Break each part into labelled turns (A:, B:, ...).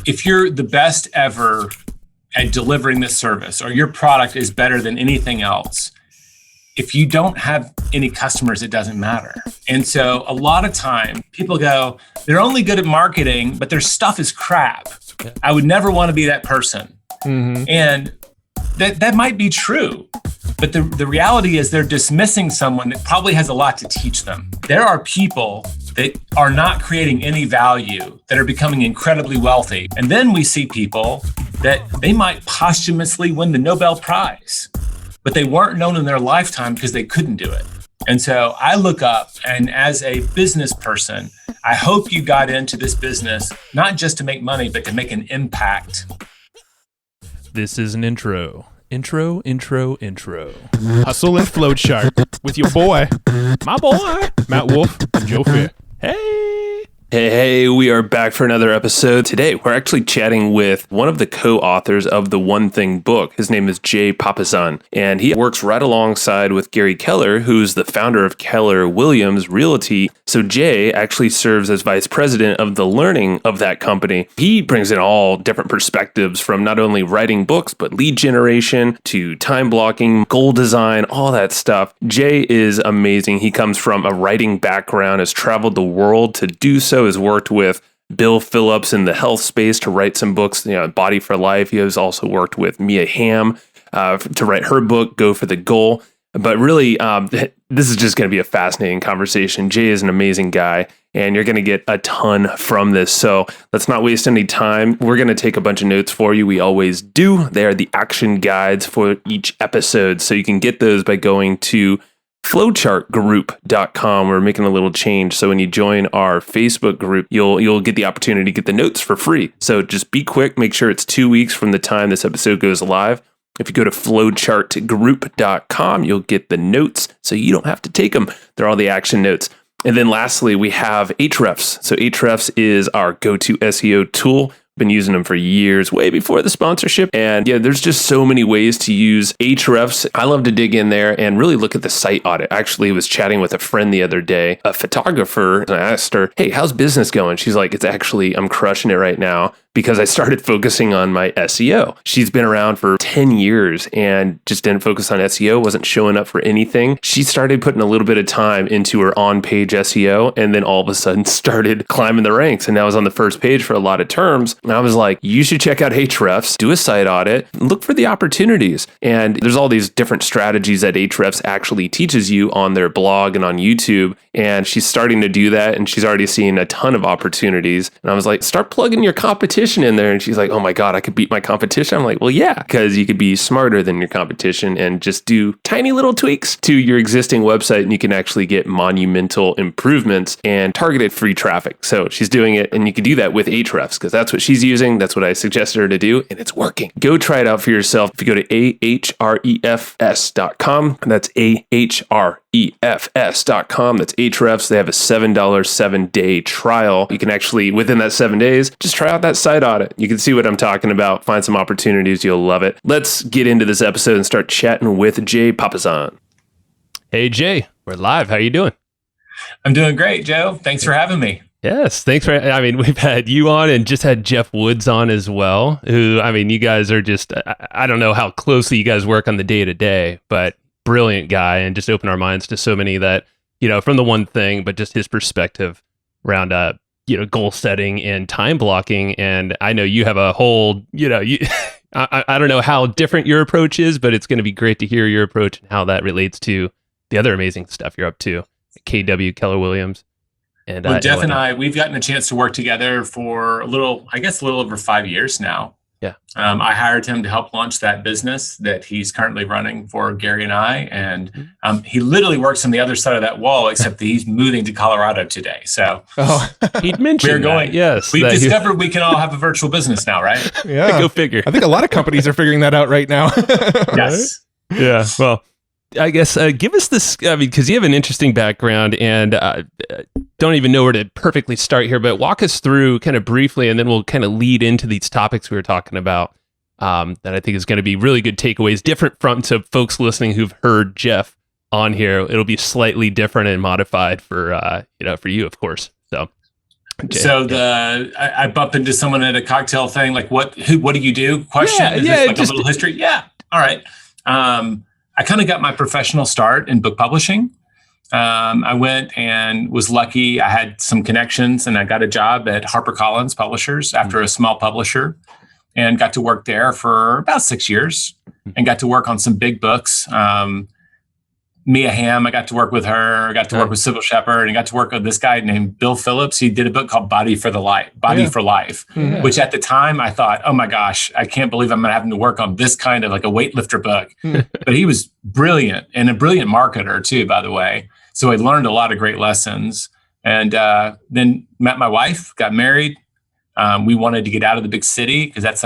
A: if you're the best ever at delivering this service, or your product is better than anything else, if you don't have any customers, it doesn't matter. And so a lot of time people go, they're only good at marketing, but their stuff is crap. I would never want to be that person. Mm-hmm. And that might be true. But the reality is they're dismissing someone that probably has a lot to teach them. There are people that are not creating any value, that are becoming incredibly wealthy. And then we see people that they might posthumously win the Nobel Prize, but they weren't known in their lifetime because they couldn't do it. And so I look up, and as a business person, I hope you got into this business, not just to make money, but to make an impact.
B: This is an intro. Intro.
C: Hustle and Flowchart with your boy, my boy, Matt Wolf and Joe Fier.
B: Hey, we are back for another episode. Today, we're actually chatting with one of the co-authors of the One Thing book. His name is Jay Papasan, and he works right alongside with Gary Keller, who's the founder of Keller-Williams Real Estate. So Jay actually serves as vice president of the learning of that company. He brings in all different perspectives from not only writing books, but lead generation to time blocking, goal design, all that stuff. Jay is amazing. He comes from a writing background, has traveled the world to do so, has worked with Phillips in the health space to write some books, Body for Life. He has also worked with Hamm to write her book, Go for the Goal. But really, this is just going to be a fascinating conversation. Jay is an amazing guy, and you're going to get a ton from this. So let's not waste any time. We're going to take a bunch of notes for you. We always do. They are the action guides for each episode. So you can get those by going to flowchartgroup.com. We're making a little change. So when you join our Facebook group, you'll get the opportunity to get the notes for free. So just be quick. Make sure it's 2 weeks from the time this episode goes live. If you go to flowchartgroup.com, you'll get the notes so you don't have to take them. They're all the action notes. And then lastly, we have Ahrefs. So Ahrefs is our go-to SEO tool. Been using them for years, way before the sponsorship. And yeah, there's just so many ways to use Ahrefs. I love to dig in there and really look at the site audit. Actually, I was chatting with a friend the other day, a photographer, and I asked her, hey, how's business going? She's like, I'm crushing it right now because I started focusing on my SEO. She's been around for 10 years and just didn't focus on SEO, wasn't showing up for anything. She started putting a little bit of time into her on-page SEO, and then all of a sudden started climbing the ranks. And now is on the first page for a lot of terms. And I was like, you should check out Ahrefs, do a site audit, look for the opportunities. And there's all these different strategies that Ahrefs actually teaches you on their blog and on YouTube. And she's starting to do that, and she's already seen a ton of opportunities. And I was like, start plugging your competition in there. And she's like, oh my God, I could beat my competition. I'm like, well, yeah, because you could be smarter than your competition and just do tiny little tweaks to your existing website, and you can actually get monumental improvements and targeted free traffic. So she's doing it, and you can do that with Ahrefs because that's what she's using. That's what I suggested her to do, and it's working. Go try it out for yourself. If you go to ahrefs.com, that's ahrefs.com. That's Ahrefs. They have a $7 7-day trial. You can actually, within that 7 days, just try out that site audit. You can see what I'm talking about, find some opportunities. You'll love it. Let's get into this episode and start chatting with Jay Papasan.
C: Hey, Jay, we're live. How you doing?
A: I'm doing great, Joe. Thanks for having me.
C: Yes, thanks for, we've had you on and just had Jeff Woods on as well, who, you guys are just, I don't know how closely you guys work on the day to day, but brilliant guy, and just open our minds to so many that, from the One Thing, but just his perspective around, goal setting and time blocking. And I know you have a whole, I don't know how different your approach is, but it's going to be great to hear your approach and how that relates to the other amazing stuff you're up to at KW, Keller-Williams. And
A: well, Jeff and I, we've gotten a chance to work together for a little over 5 years now.
C: Yeah.
A: I hired him to help launch that business that he's currently running for Gary and I. And he literally works on the other side of that wall, except that he's moving to Colorado today. So
C: he'd mentioned yes.
A: We've discovered we can all have a virtual business now, right?
C: Yeah. Go figure.
D: I think a lot of companies are figuring that out right now.
A: Yes.
C: Right? Yeah. Well, I guess give us this, because you have an interesting background, and don't even know where to perfectly start here, but walk us through kind of briefly, and then we'll kind of lead into these topics we were talking about that I think is going to be really good takeaways, different from to folks listening who've heard Jeff on here. It'll be slightly different and modified for you, of course. So
A: So I bump into someone at a cocktail thing, like what do you do? Question. Is this like a little history? Yeah. All right. I kind of got my professional start in book publishing. I went and was lucky. I had some connections and I got a job at HarperCollins Publishers after a small publisher, and got to work there for about 6 years and got to work on some big books. Mia Hamm, I got to work with her. I got to work with Sybil Shepherd, and got to work with this guy named Bill Phillips. He did a book called Body for Life, which at the time I thought, oh my gosh, I can't believe I'm having to work on this kind of like a weightlifter book. But he was brilliant, and a brilliant marketer too, by the way. So I learned a lot of great lessons, and then met my wife, got married. We wanted to get out of the big city because that's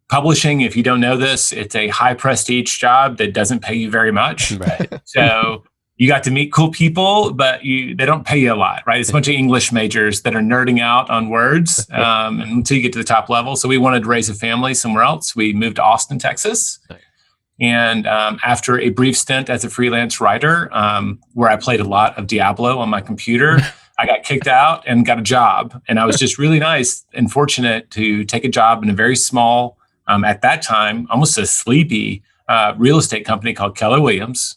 A: publishing, if you don't know this, it's a high prestige job that doesn't pay you very much. Right. So you got to meet cool people, but they don't pay you a lot, right? It's a bunch of English majors that are nerding out on words until you get to the top level. So we wanted to raise a family somewhere else. We moved to Austin, Texas. Nice. And after a brief stint as a freelance writer, where I played a lot of Diablo on my computer, I got kicked out and got a job. And I was just really nice and fortunate to take a job in a very small, at that time, almost a sleepy real estate company called Keller-Williams.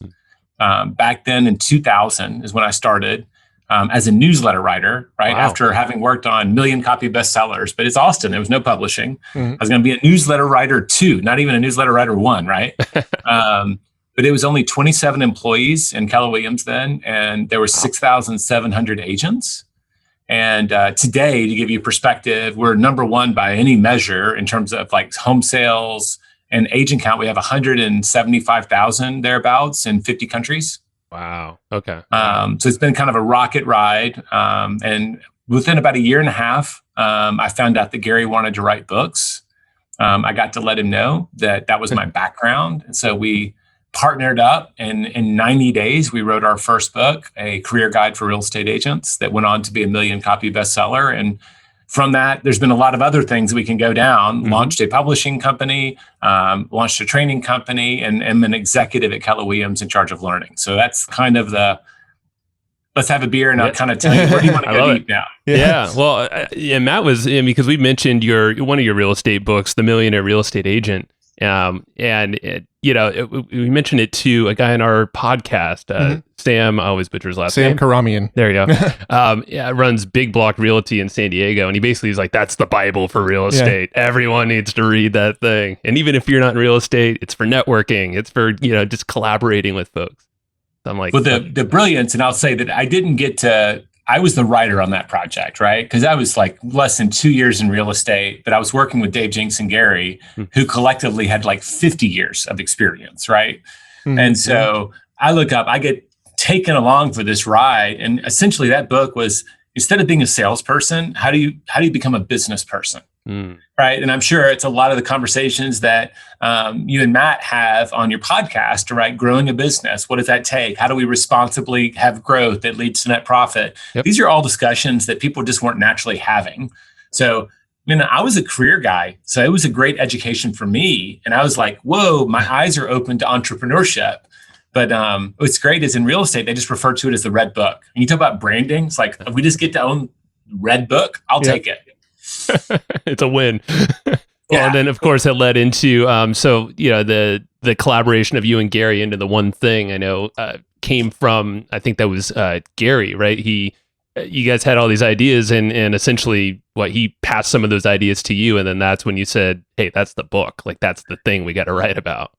A: Back then in 2000 is when I started as a newsletter writer, right? Wow. After having worked on million copy bestsellers, but it's Austin. There was no publishing. I was going to be a newsletter writer 2, not even a newsletter writer 1, right? But it was only 27 employees in Keller-Williams then, and there were 6,700 agents. And today, to give you perspective, we're number 1 by any measure in terms of like home sales and agent count. We have 175,000 thereabouts in 50 countries.
C: Wow. Okay.
A: So it's been kind of a rocket ride. And within about a year and a half, I found out that Gary wanted to write books. I got to let him know that was my background. And so we partnered up, and in 90 days, we wrote our first book, A Career Guide for Real Estate Agents, that went on to be a million copy bestseller. And from that, there's been a lot of other things we can go down. Launched a publishing company, launched a training company, and am an executive at Keller-Williams in charge of learning. So that's kind of let's have a beer and I'll kind of tell you, where do you want to go deep now?
C: Yeah. Well, Matt was, because we mentioned one of your real estate books, The Millionaire Real Estate Agent. We mentioned it to a guy in our podcast, Sam, I always butcher his last name.
D: Sam Karamian.
C: There you go. Runs Big Block Realty in San Diego. And he basically is like, that's the Bible for real estate. Yeah. Everyone needs to read that thing. And even if you're not in real estate, it's for networking. It's for, just collaborating with folks. So I'm like,
A: well, the brilliance, and I'll say that I was the writer on that project, right? Because I was like less than 2 years in real estate, but I was working with Dave Jinks and Gary, who collectively had like 50 years of experience, right? And so I look up, I get taken along for this ride. And essentially that book was, instead of being a salesperson, how do you become a business person? Right. And I'm sure it's a lot of the conversations that you and Matt have on your podcast, right? Growing a business. What does that take? How do we responsibly have growth that leads to net profit? Yep. These are all discussions that people just weren't naturally having. So, I was a career guy, so it was a great education for me. And I was like, whoa, my eyes are open to entrepreneurship. But what's great is in real estate, they just refer to it as the red book. And you talk about branding. It's like, if we just get to own red book, I'll take it.
C: It's a win. Well, and then of course it led into the collaboration of you and Gary into the one thing I know came from, I think that was Gary, right? You guys had all these ideas and essentially he passed some of those ideas to you, and then that's when you said, hey, that's the book, like that's the thing we got to write about.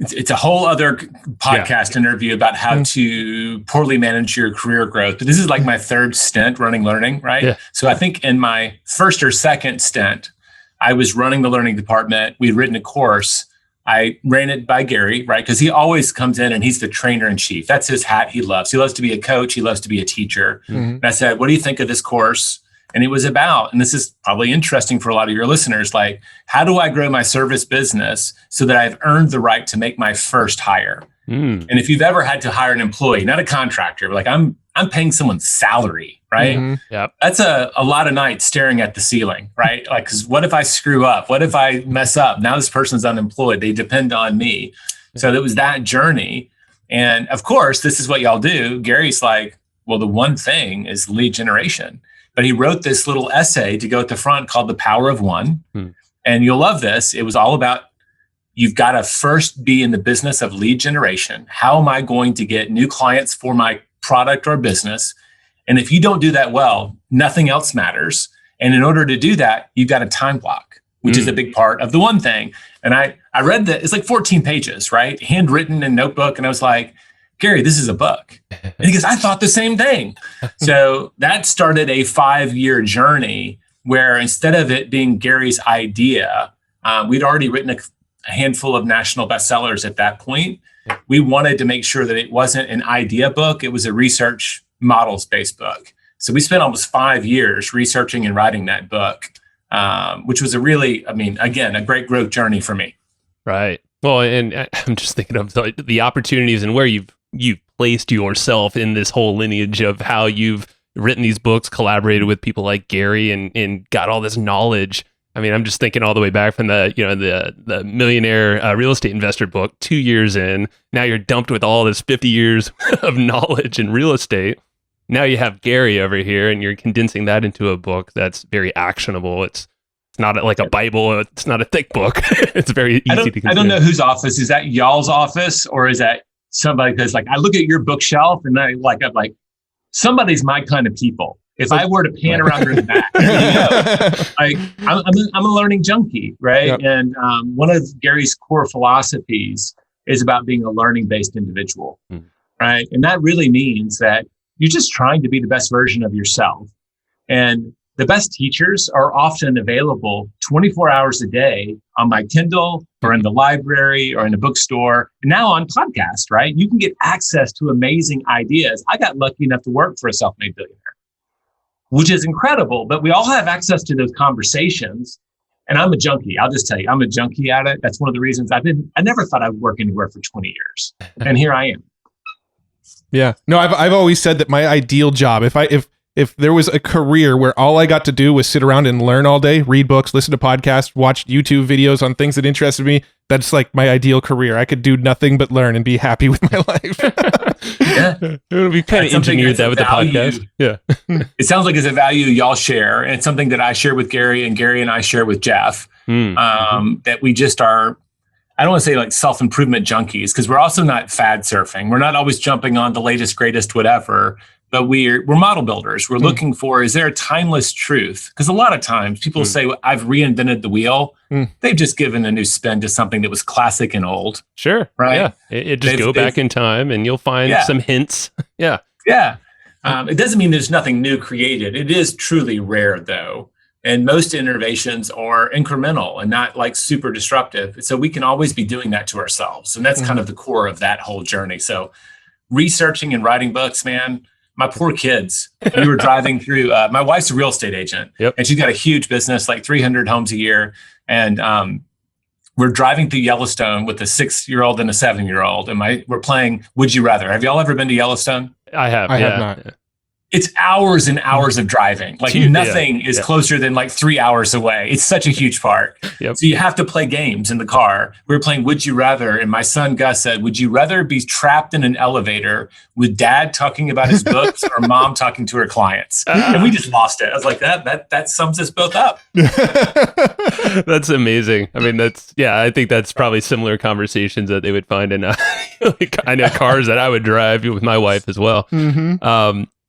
A: It's a whole other podcast interview about how to poorly manage your career growth. But this is like my third stint running learning, right? Yeah. So I think in my first or second stint, I was running the learning department. We'd written a course. I ran it by Gary, right? Because he always comes in and he's the trainer in chief. That's his hat he loves. He loves to be a coach. He loves to be a teacher. And I said, what do you think of this course? And it was about, and this is probably interesting for a lot of your listeners, like, how do I grow my service business so that I've earned the right to make my first hire? And if you've ever had to hire an employee, not a contractor, but like I'm paying someone's salary, right?
C: Yep.
A: That's a lot of nights staring at the ceiling, right? Like, because what if I screw up? What if I mess up? Now this person's unemployed. They depend on me. So it was that journey. And of course, this is what y'all do. Gary's like, well, the one thing is lead generation. But he wrote this little essay to go at the front called The Power of One. And you'll love this. It was all about, you've got to first be in the business of lead generation. How am I going to get new clients for my product or business? And if you don't do that well, nothing else matters. And in order to do that, you've got a time block, which is a big part of the one thing. And I read that, it's like 14 pages, right? Handwritten in notebook. And I was like, Gary, this is a book. And he goes, I thought the same thing. So that started a 5-year journey where instead of it being Gary's idea, we'd already written a handful of national bestsellers at that point. We wanted to make sure that it wasn't an idea book. It was a research models-based book. So we spent almost 5 years researching and writing that book, which was a really, again, a great growth journey for me.
C: Right. Well, and I'm just thinking of the opportunities and where you've placed yourself in this whole lineage of how you've written these books, collaborated with people like Gary, and got all this knowledge. I'm just thinking all the way back from the Millionaire Real Estate Investor book, 2 years in. Now you're dumped with all this 50 years of knowledge in real estate. Now you have Gary over here, and you're condensing that into a book that's very actionable. It's not like a Bible. It's not a thick book. It's very easy to consume.
A: I don't know whose office. Is that y'all's office, or is that somebody? Because I look at your bookshelf and I'm like, somebody's my kind of people. If I were to pan around in the back, I'm a learning junkie, right? Yep. And one of Gary's core philosophies is about being a learning-based individual, right? And that really means that you're just trying to be the best version of yourself. And the best teachers are often available 24 hours a day on my Kindle or in the library or in a bookstore. And now on podcast, right? You can get access to amazing ideas. I got lucky enough to work for a self-made billionaire, which is incredible, but we all have access to those conversations. And I'm a junkie. I'll just tell you, I'm a junkie at it. That's one of the reasons I never thought I'd work anywhere for 20 years. And here I am.
D: Yeah. No, I've always said that my ideal job, if there was a career where all I got to do was sit around and learn all day, read books, listen to podcasts, watch YouTube videos on things that interested me, that's like my ideal career. I could do nothing but learn and be happy with my life.
C: Yeah. It would be kind of engineered that with the podcast. Yeah.
A: It sounds like it's a value y'all share. And it's something that I share with Gary, and Gary and I share with Jeff, that we just are, I don't want to say like self-improvement junkies, because we're also not fad surfing. We're not always jumping on the latest, greatest, whatever. But we're model builders. We're looking for, is there a timeless truth? Because a lot of times people say, well, I've reinvented the wheel. They've just given a new spin to something that was classic and old.
C: Sure.
A: Right.
C: Yeah. It just go back in time and you'll find some hints. Yeah.
A: Yeah. It doesn't mean there's nothing new created. It is truly rare though. And most innovations are incremental and not like super disruptive. So we can always be doing that to ourselves. And that's kind of the core of that whole journey. So researching and writing books, man. My poor kids, we were driving through, my wife's a real estate agent, and she's got a huge business, like 300 homes a year. And we're driving through Yellowstone with a 6-year-old and a 7-year-old. And we're playing Would You Rather. Have y'all ever been to Yellowstone?
C: I have not.
A: Yeah. It's hours and hours of driving. Like nothing is closer than like 3 hours away. It's such a huge park. So you have to play games in the car. We were playing Would You Rather. And my son, Gus, said, would you rather be trapped in an elevator with dad talking about his books or mom talking to her clients? And we just lost it. I was like, that sums us both up.
C: That's amazing. I think that's probably similar conversations that they would find in kind of cars that I would drive with my wife as well.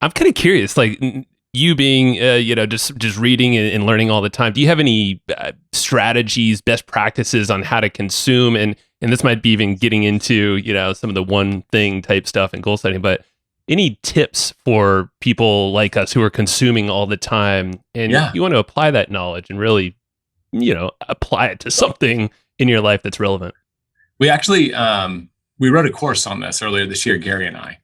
C: I'm kind of curious, like you being, just reading and learning all the time. Do you have any strategies, best practices on how to consume? And this might be even getting into, some of the one thing type stuff and goal setting, but any tips for people like us who are consuming all the time and you want to apply that knowledge and really, apply it to something in your life that's relevant?
A: We actually, we wrote a course on this earlier this year, Gary and I,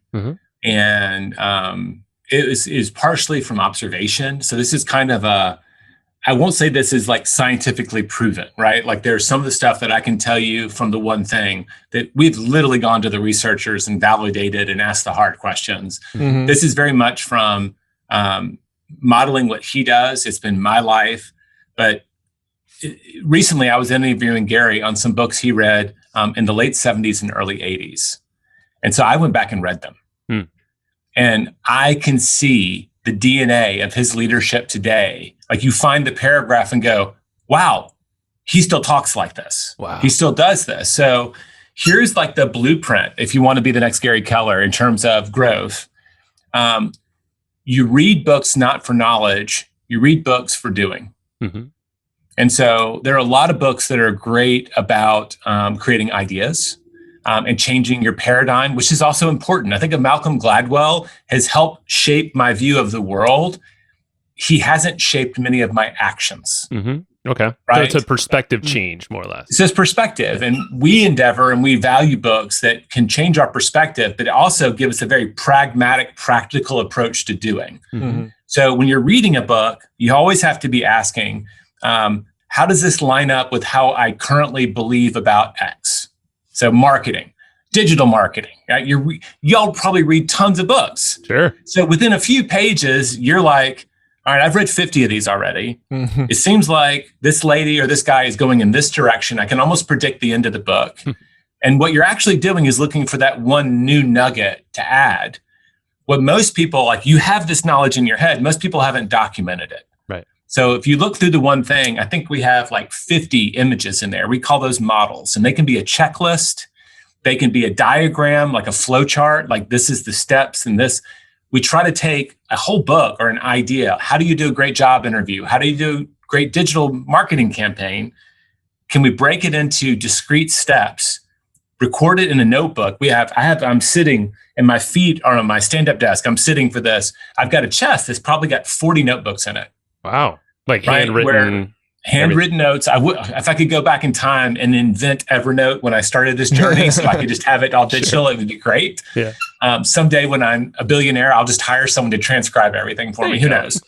A: and it is partially from observation. So this is kind of I won't say this is like scientifically proven, right? Like there's some of the stuff that I can tell you from the one thing that we've literally gone to the researchers and validated and asked the hard questions. This is very much from modeling what he does. It's been my life. But recently I was interviewing Gary on some books he read in the late 70s and early 80s. And so I went back and read them. And I can see the DNA of his leadership today. Like you find the paragraph and go, wow, he still talks like this.
C: Wow.
A: He still does this. So here's like the blueprint if you want to be the next Gary Keller in terms of growth. You read books not for knowledge, you read books for doing.
C: Mm-hmm.
A: And so there are a lot of books that are great about creating ideas and changing your paradigm, which is also important. I think of Malcolm Gladwell has helped shape my view of the world. He hasn't shaped many of my actions.
C: Mm-hmm. Okay.
A: Right?
C: So it's a perspective change, more or less.
A: It's just perspective. And we endeavor and we value books that can change our perspective, but also give us a very pragmatic, practical approach to doing.
C: Mm-hmm.
A: So when you're reading a book, you always have to be asking, how does this line up with how I currently believe about X? So marketing, digital marketing, right? Y'all probably read tons of books.
C: Sure.
A: So within a few pages, you're like, all right, I've read 50 of these already.
D: Mm-hmm.
A: It seems like this lady or this guy is going in this direction. I can almost predict the end of the book. And what you're actually doing is looking for that one new nugget to add. What most people, like you have this knowledge in your head, most people haven't documented it.
C: Right.
A: So if you look through the one thing, I think we have like 50 images in there. We call those models, and they can be a checklist. They can be a diagram, like a flow chart, like this is the steps and this. We try to take a whole book or an idea. How do you do a great job interview? How do you do a great digital marketing campaign? Can we break it into discrete steps, record it in a notebook? I'm sitting and my feet are on my stand-up desk. I'm sitting for this. I've got a chest that's probably got 40 notebooks in it.
C: Wow. Like
A: Right,
C: handwritten.
A: Handwritten notes. If I could go back in time and invent Evernote when I started this journey, so I could just have it all digital, It would be great.
C: Yeah.
A: Someday when I'm a billionaire, I'll just hire someone to transcribe everything for me. Who knows?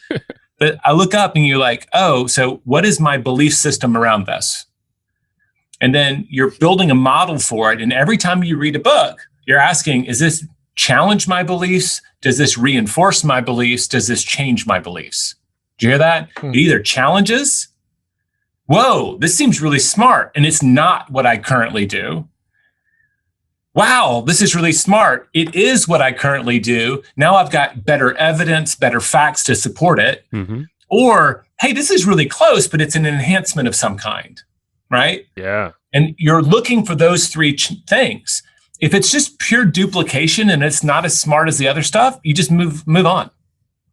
A: But I look up and you're like, oh, so what is my belief system around this? And then you're building a model for it. And every time you read a book, you're asking, is this challenge my beliefs? Does this reinforce my beliefs? Does this change my beliefs? Do you hear that? It either challenges, whoa, this seems really smart, and it's not what I currently do. Wow, this is really smart. It is what I currently do. Now I've got better evidence, better facts to support it.
C: Mm-hmm.
A: Or, hey, this is really close, but it's an enhancement of some kind, right?
C: Yeah.
A: And you're looking for those three things. If it's just pure duplication and it's not as smart as the other stuff, you just move on.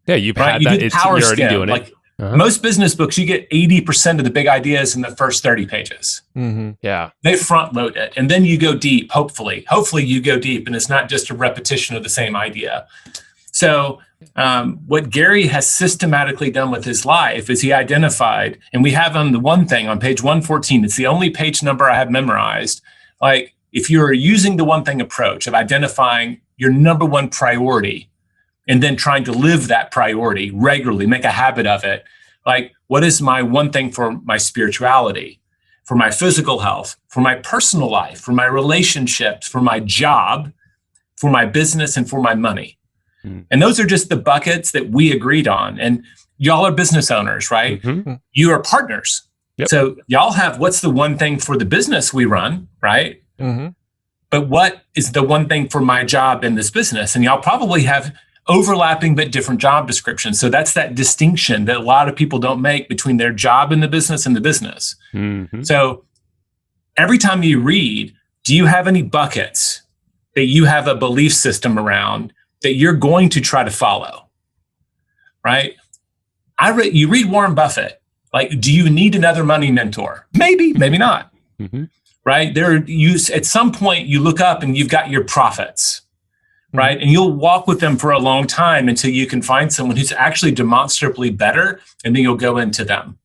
C: Yeah, you've
A: Right?
C: had
A: You
C: that.
A: do
C: You're
A: power
C: already
A: skim.
C: doing it.
A: Like most business books, you get 80% of the big ideas in the first 30 pages.
D: Mm-hmm.
C: Yeah.
A: They front load it. And then you go deep, hopefully. Hopefully you go deep and it's not just a repetition of the same idea. So what Gary has systematically done with his life is he identified, and we have on the one thing on page 114, it's the only page number I have memorized. Like if you're using the one thing approach of identifying your number one priority, and then trying to live that priority regularly, make a habit of it. Like, what is my one thing for my spirituality, for my physical health, for my personal life, for my relationships, for my job, for my business, and for my money? And those are just the buckets that we agreed on. And y'all are business owners, right?
C: Mm-hmm.
A: You are partners.
C: Yep.
A: So y'all have what's the one thing for the business we run, right?
D: Mm-hmm.
A: But what is the one thing for my job in this business? And y'all probably have overlapping but different job descriptions. So that's that distinction that a lot of people don't make between their job in the business and the business.
C: Mm-hmm.
A: So every time you read, do you have any buckets that you have a belief system around that you're going to try to follow? Right? You read Warren Buffett. Like, do you need another money mentor? Maybe, maybe not.
C: Mm-hmm.
A: Right? At some point you look up and you've got your prophets. Right. And you'll walk with them for a long time until you can find someone who's actually demonstrably better. And then you'll go into them.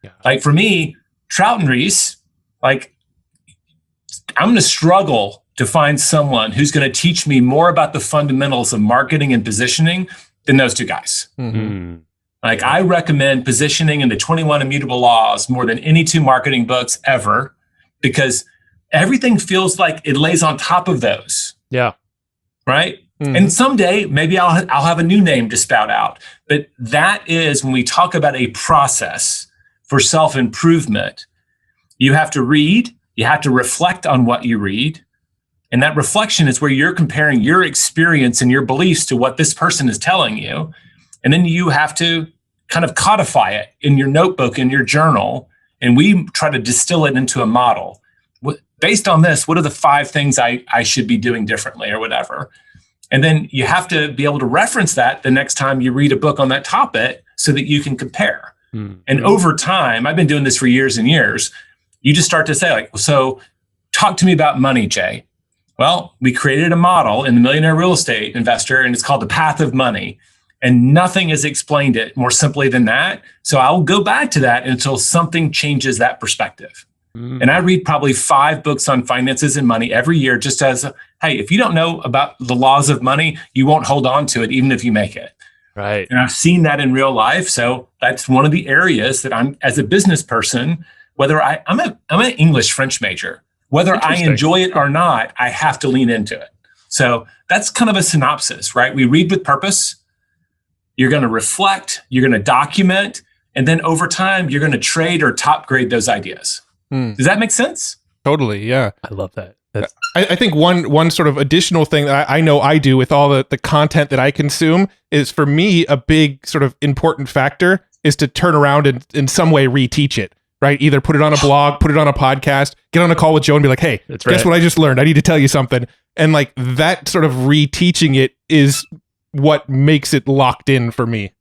C: Yeah.
A: Like for me, Trout and Reese, like I'm going to struggle to find someone who's going to teach me more about the fundamentals of marketing and positioning than those two guys.
C: Mm-hmm.
A: Like I recommend Positioning and the 21 Immutable Laws more than any two marketing books ever, because everything feels like it lays on top of those.
C: Yeah.
A: Right.
D: Mm-hmm.
A: And someday maybe I'll have a new name to spout out. But that is when we talk about a process for self-improvement, you have to read, you have to reflect on what you read. And that reflection is where you're comparing your experience and your beliefs to what this person is telling you. And then you have to kind of codify it in your notebook, in your journal. And we try to distill it into a model. Based on this, what are the 5 things I should be doing differently or whatever? And then you have to be able to reference that the next time you read a book on that topic so that you can compare. And over time, I've been doing this for years and years, you just start to say like, so talk to me about money, Jay. Well, we created a model in the Millionaire Real Estate Investor, and it's called the Path of Money. And nothing has explained it more simply than that. So I'll go back to that until something changes that perspective. And I read probably 5 books on finances and money every year, just as, hey, if you don't know about the laws of money, you won't hold on to it, even if you make it.
C: Right.
A: And I've seen that in real life. So that's one of the areas that I'm, as a business person, whether I'm an English French major, whether I enjoy it or not, I have to lean into it. So that's kind of a synopsis, right? We read with purpose. You're going to reflect, you're going to document, and then over time, you're going to trade or top grade those ideas. Does that make sense?
D: Totally. Yeah.
C: I love that.
D: I think one sort of additional thing that I know I do with all the content that I consume is, for me, a big sort of important factor is to turn around and in some way reteach it, right? Either put it on a blog, put it on a podcast, get on a call with Joe and be like, hey, guess what I just learned? I need to tell you something. And like that sort of reteaching it is what makes it locked in for me.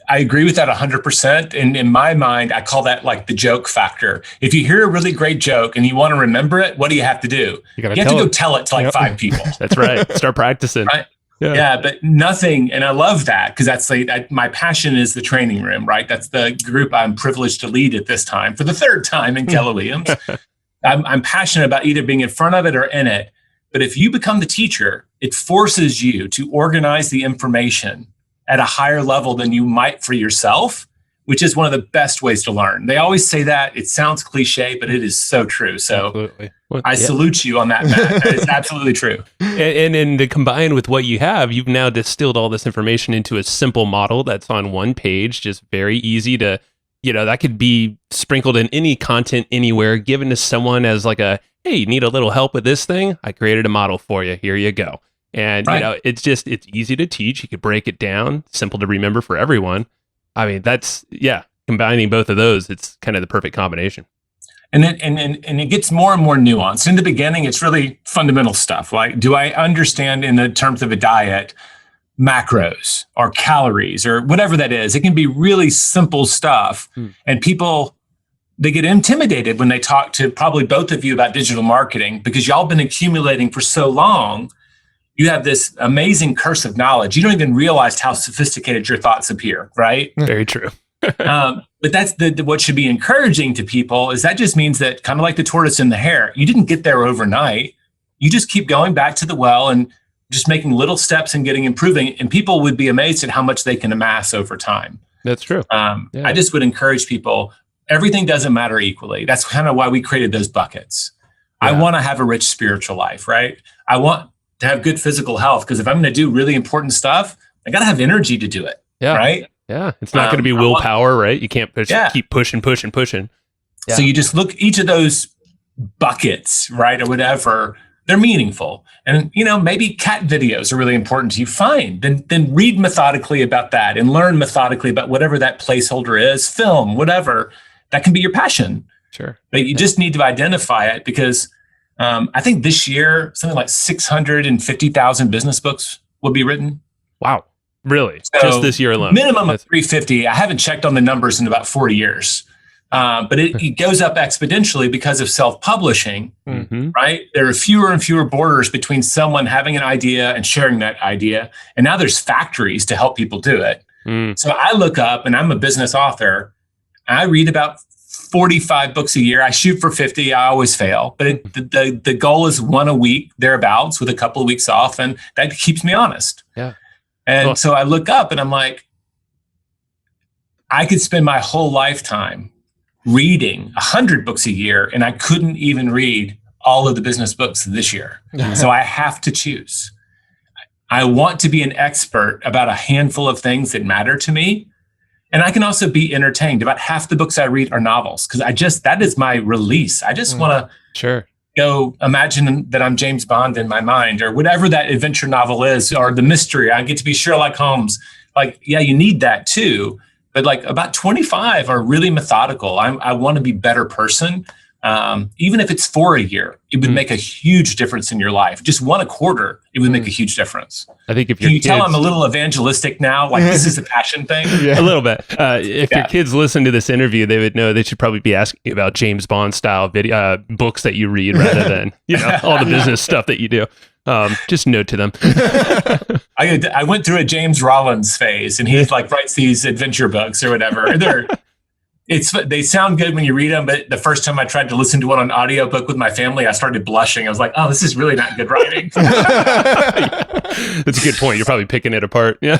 A: I agree with that 100%. And in my mind, I call that like the joke factor. If you hear a really great joke and you want to remember it, what do you have to do? You have to go tell it to like 5 people.
C: That's right. Start practicing.
A: Right? Yeah, but nothing. And I love that because that's like my passion is the training room, right? That's the group I'm privileged to lead at this time for the 3rd time in Keller-Williams. I'm passionate about either being in front of it or in it. But if you become the teacher, it forces you to organize the information at a higher level than you might for yourself, which is one of the best ways to learn. They always say that. It sounds cliche, but it is so true. So I salute you on that, Matt. That is absolutely true.
C: And to combine with what you have, you've now distilled all this information into a simple model that's on one page, just very easy to, that could be sprinkled in any content anywhere, given to someone as like a, hey, you need a little help with this thing? I created a model for you. Here you go. And, it's easy to teach. You could break it down, simple to remember for everyone. I mean, combining both of those, it's kind of the perfect combination.
A: And it gets more and more nuanced. In the beginning, it's really fundamental stuff. Like, do I understand in the terms of a diet, macros or calories or whatever that is? It can be really simple stuff. And people, they get intimidated when they talk to probably both of you about digital marketing because y'all been accumulating for so long. You have this amazing curse of knowledge. You don't even realize how sophisticated your thoughts appear, right?
C: Very true.
A: But that's what should be encouraging to people is that just means that kind of like the tortoise and the hare, you didn't get there overnight. You just keep going back to the well and just making little steps and improving. And people would be amazed at how much they can amass over time.
C: That's true.
A: I just would encourage people, everything doesn't matter equally. That's kind of why we created those buckets. I want to have a rich spiritual life, right? I want to have good physical health because if I'm going to do really important stuff, I got to have energy to do it. Yeah. Right.
C: Yeah. It's not going to be willpower, right? You can't keep pushing. Yeah.
A: So you just look each of those buckets, right? Or whatever, they're meaningful. And, maybe cat videos are really important to you. Fine. Then read methodically about that and learn methodically about whatever that placeholder is, film, whatever. That can be your passion.
C: Sure.
A: But you just need to identify it because I think this year, something like 650,000 business books will be written.
C: Wow. Really?
A: So
C: just this year alone?
A: Minimum of 350. I haven't checked on the numbers in about 40 years. But it goes up exponentially because of self-publishing, right? There are fewer and fewer borders between someone having an idea and sharing that idea. And now there's factories to help people do it. So I look up, and I'm a business author. I read about 45 books a year. I shoot for 50. I always fail. But the goal is 1 a week, thereabouts, with a couple of weeks off. And that keeps me honest.
C: Yeah.
A: And so I look up and I'm like, I could spend my whole lifetime reading 100 books a year, and I couldn't even read all of the business books this year. So I have to choose. I want to be an expert about a handful of things that matter to me. And I can also be entertained. About half the books I read are novels because that is my release. I just want to go imagine that I'm James Bond in my mind, or whatever that adventure novel is, or the mystery. I get to be Sherlock Holmes. Like, yeah, you need that too. But like about 25 are really methodical. I want to be a better person. Even if it's for a year, it would make a huge difference in your life. Just one a quarter, it would make a huge difference.
C: I think if
A: you tell I'm a little evangelistic now, like this is a passion thing.
C: A little bit. If your kids listen to this interview, they would know they should probably be asking you about James Bond style video books that you read rather than all the business stuff that you do. Just note to them.
A: I went through a James Rollins phase, and he like writes these adventure books or whatever. They sound good when you read them, but the first time I tried to listen to one on audiobook with my family, I started blushing. I was like, oh, this is really not good writing.
C: That's a good point. You're probably picking it apart. Yeah.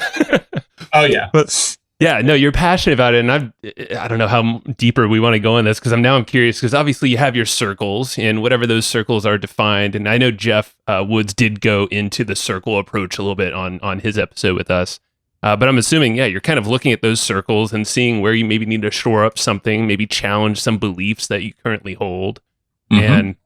A: Oh, yeah.
C: But yeah, no, you're passionate about it. And I don't know how deeper we want to go in this, because I'm curious, because obviously you have your circles and whatever those circles are defined. And I know Jeff Woods did go into the circle approach a little bit on his episode with us. But I'm assuming, you're kind of looking at those circles and seeing where you maybe need to shore up something, maybe challenge some beliefs that you currently hold. And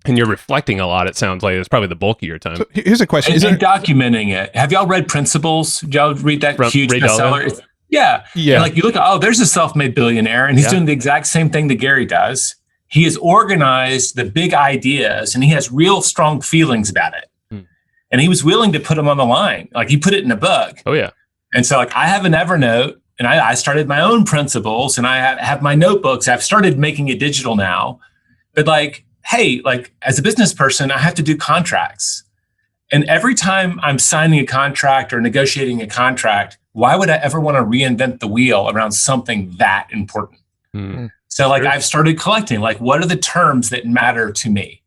C: you're reflecting a lot, it sounds like. It's probably the bulk of your time.
D: So here's a question.
A: And documenting it. Have y'all read Principles? Did y'all read that huge bestseller? Yeah. And like you look at, there's a self-made billionaire, and he's doing the exact same thing that Gary does. He has organized the big ideas, and he has real strong feelings about it. And he was willing to put them on the line. Like he put it in a book.
C: Oh, yeah.
A: And so like I have an Evernote, and I started my own principles, and I have my notebooks. I've started making it digital now. But like, hey, like as a business person, I have to do contracts. And every time I'm signing a contract or negotiating a contract, why would I ever want to reinvent the wheel around something that important? So like I've started collecting, like what are the terms that matter to me?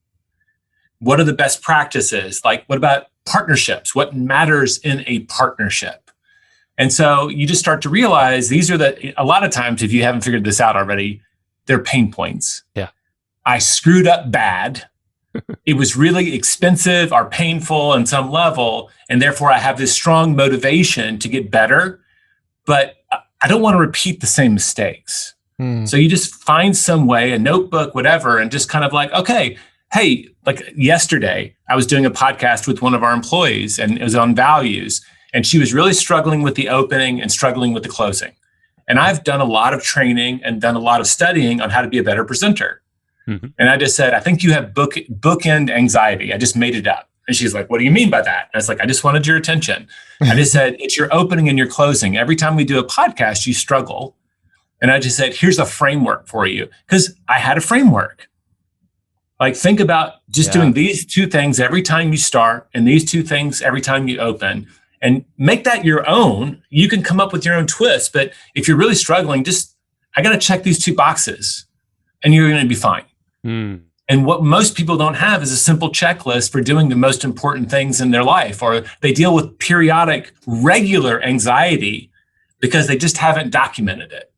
A: What are the best practices? Like what about partnerships? What matters in a partnership? And so you just start to realize these are a lot of times, if you haven't figured this out already, they're pain points.
C: Yeah.
A: I screwed up bad. It was really expensive or painful on some level. And therefore I have this strong motivation to get better, but I don't want to repeat the same mistakes. So you just find some way, a notebook, whatever, and just kind of like, okay, hey, like yesterday I was doing a podcast with one of our employees, and it was on values. And she was really struggling with the opening and struggling with the closing. And I've done a lot of training and done a lot of studying on how to be a better presenter. And I just said, I think you have bookend anxiety. I just made it up. And she's like, what do you mean by that? And I was like, I just wanted your attention. I just said, it's your opening and your closing. Every time we do a podcast, you struggle. And I just said, here's a framework for you. Because I had a framework. Like think about just doing these two things every time you start, and these two things every time you open. And make that your own. You can come up with your own twist. But if you're really struggling, I got to check these two boxes and you're going to be fine. And what most people don't have is a simple checklist for doing the most important things in their life, or they deal with periodic, regular anxiety because they just haven't documented it.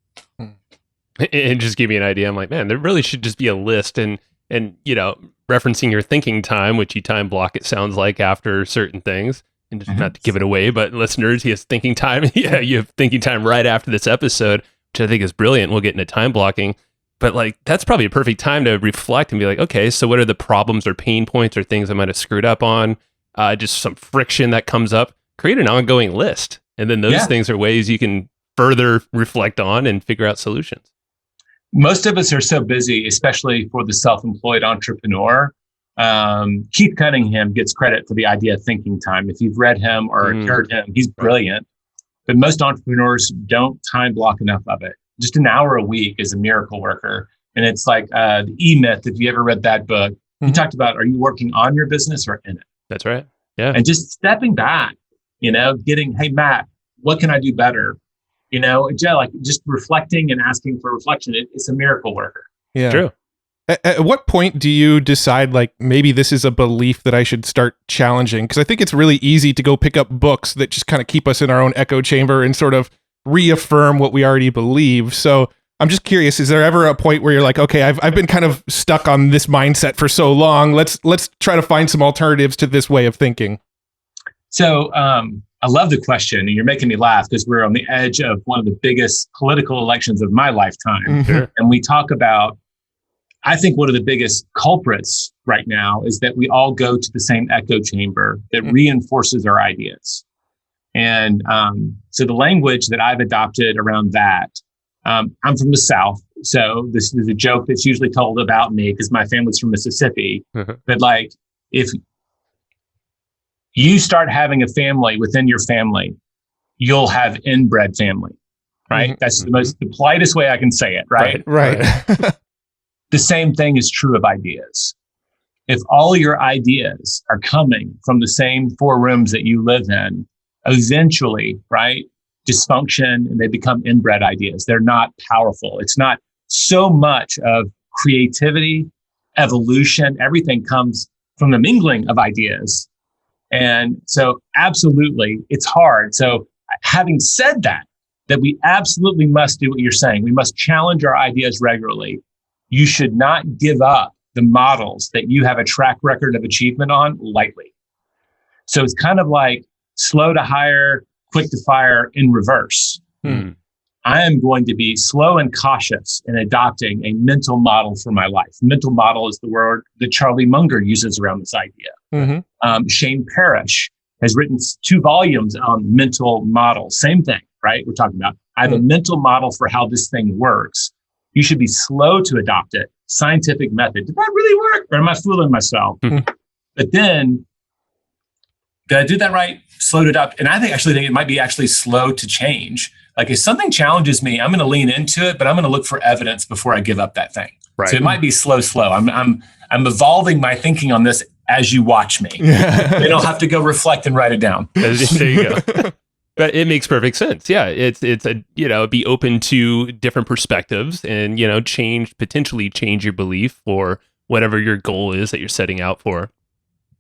C: And just give me an idea. I'm like, man, there really should just be a list and referencing your thinking time, which you time block, it sounds like, after certain things. And just not to give it away, but listeners, he has thinking time. You have thinking time right after this episode, which I think is brilliant. We'll get into time blocking, but like that's probably a perfect time to reflect and be like, okay, so what are the problems or pain points or things I might have screwed up on? Just some friction that comes up. Create an ongoing list, and then those things are ways you can further reflect on and figure out solutions.
A: Most of us are so busy, especially for the self-employed entrepreneur. Keith Cunningham gets credit for the idea of thinking time. If you've read him or heard him, he's brilliant. But most entrepreneurs don't time block enough of it. Just an hour a week is a miracle worker. And it's like the E-Myth, if you ever read that book, he talked about, are you working on your business or in it?
C: That's right. Yeah.
A: And just stepping back, getting, hey, Matt, what can I do better? Like just reflecting and asking for reflection. It's a miracle worker.
D: Yeah.
C: True.
D: At what point do you decide, like, maybe this is a belief that I should start challenging? Because I think it's really easy to go pick up books that just kind of keep us in our own echo chamber and sort of reaffirm what we already believe. So I'm just curious, is there ever a point where you're like, okay, I've been kind of stuck on this mindset for so long. Let's try to find some alternatives to this way of thinking.
A: So I love the question, and you're making me laugh because we're on the edge of one of the biggest political elections of my lifetime. And we talk about I think one of the biggest culprits right now is that we all go to the same echo chamber that reinforces our ideas. And so the language that I've adopted around that, I'm from the South. So this is a joke that's usually told about me because my family's from Mississippi. But like, if you start having a family within your family, you'll have inbred family, right? That's the politest way I can say it, right?
D: Right.
A: The same thing is true of ideas. If all your ideas are coming from the same four rooms that you live in, eventually, right, dysfunction, and they become inbred ideas. They're not powerful. It's not so much of creativity, evolution. Everything comes from the mingling of ideas. And so absolutely, it's hard. So having said that we absolutely must do what you're saying. We must challenge our ideas regularly. You should not give up the models that you have a track record of achievement on lightly. So it's kind of like slow to hire, quick to fire in reverse. I am going to be slow and cautious in adopting a mental model for my life. Mental model is the word that Charlie Munger uses around this idea. Shane Parrish has written 2 volumes on mental models. Same thing, right? We're talking about, I have a mental model for how this thing works. You should be slow to adopt it. Scientific method. Did that really work? Or am I fooling myself? But then, did I do that right? Slow to adopt. And I think it might be actually slow to change. Like if something challenges me, I'm going to lean into it, but I'm going to look for evidence before I give up that thing. Right. So it might be slow. I'm evolving my thinking on this as you watch me. You don't have to go reflect and write it down.
C: There you go. But it makes perfect sense. Yeah, it's be open to different perspectives and potentially change your belief for whatever your goal is that you're setting out for.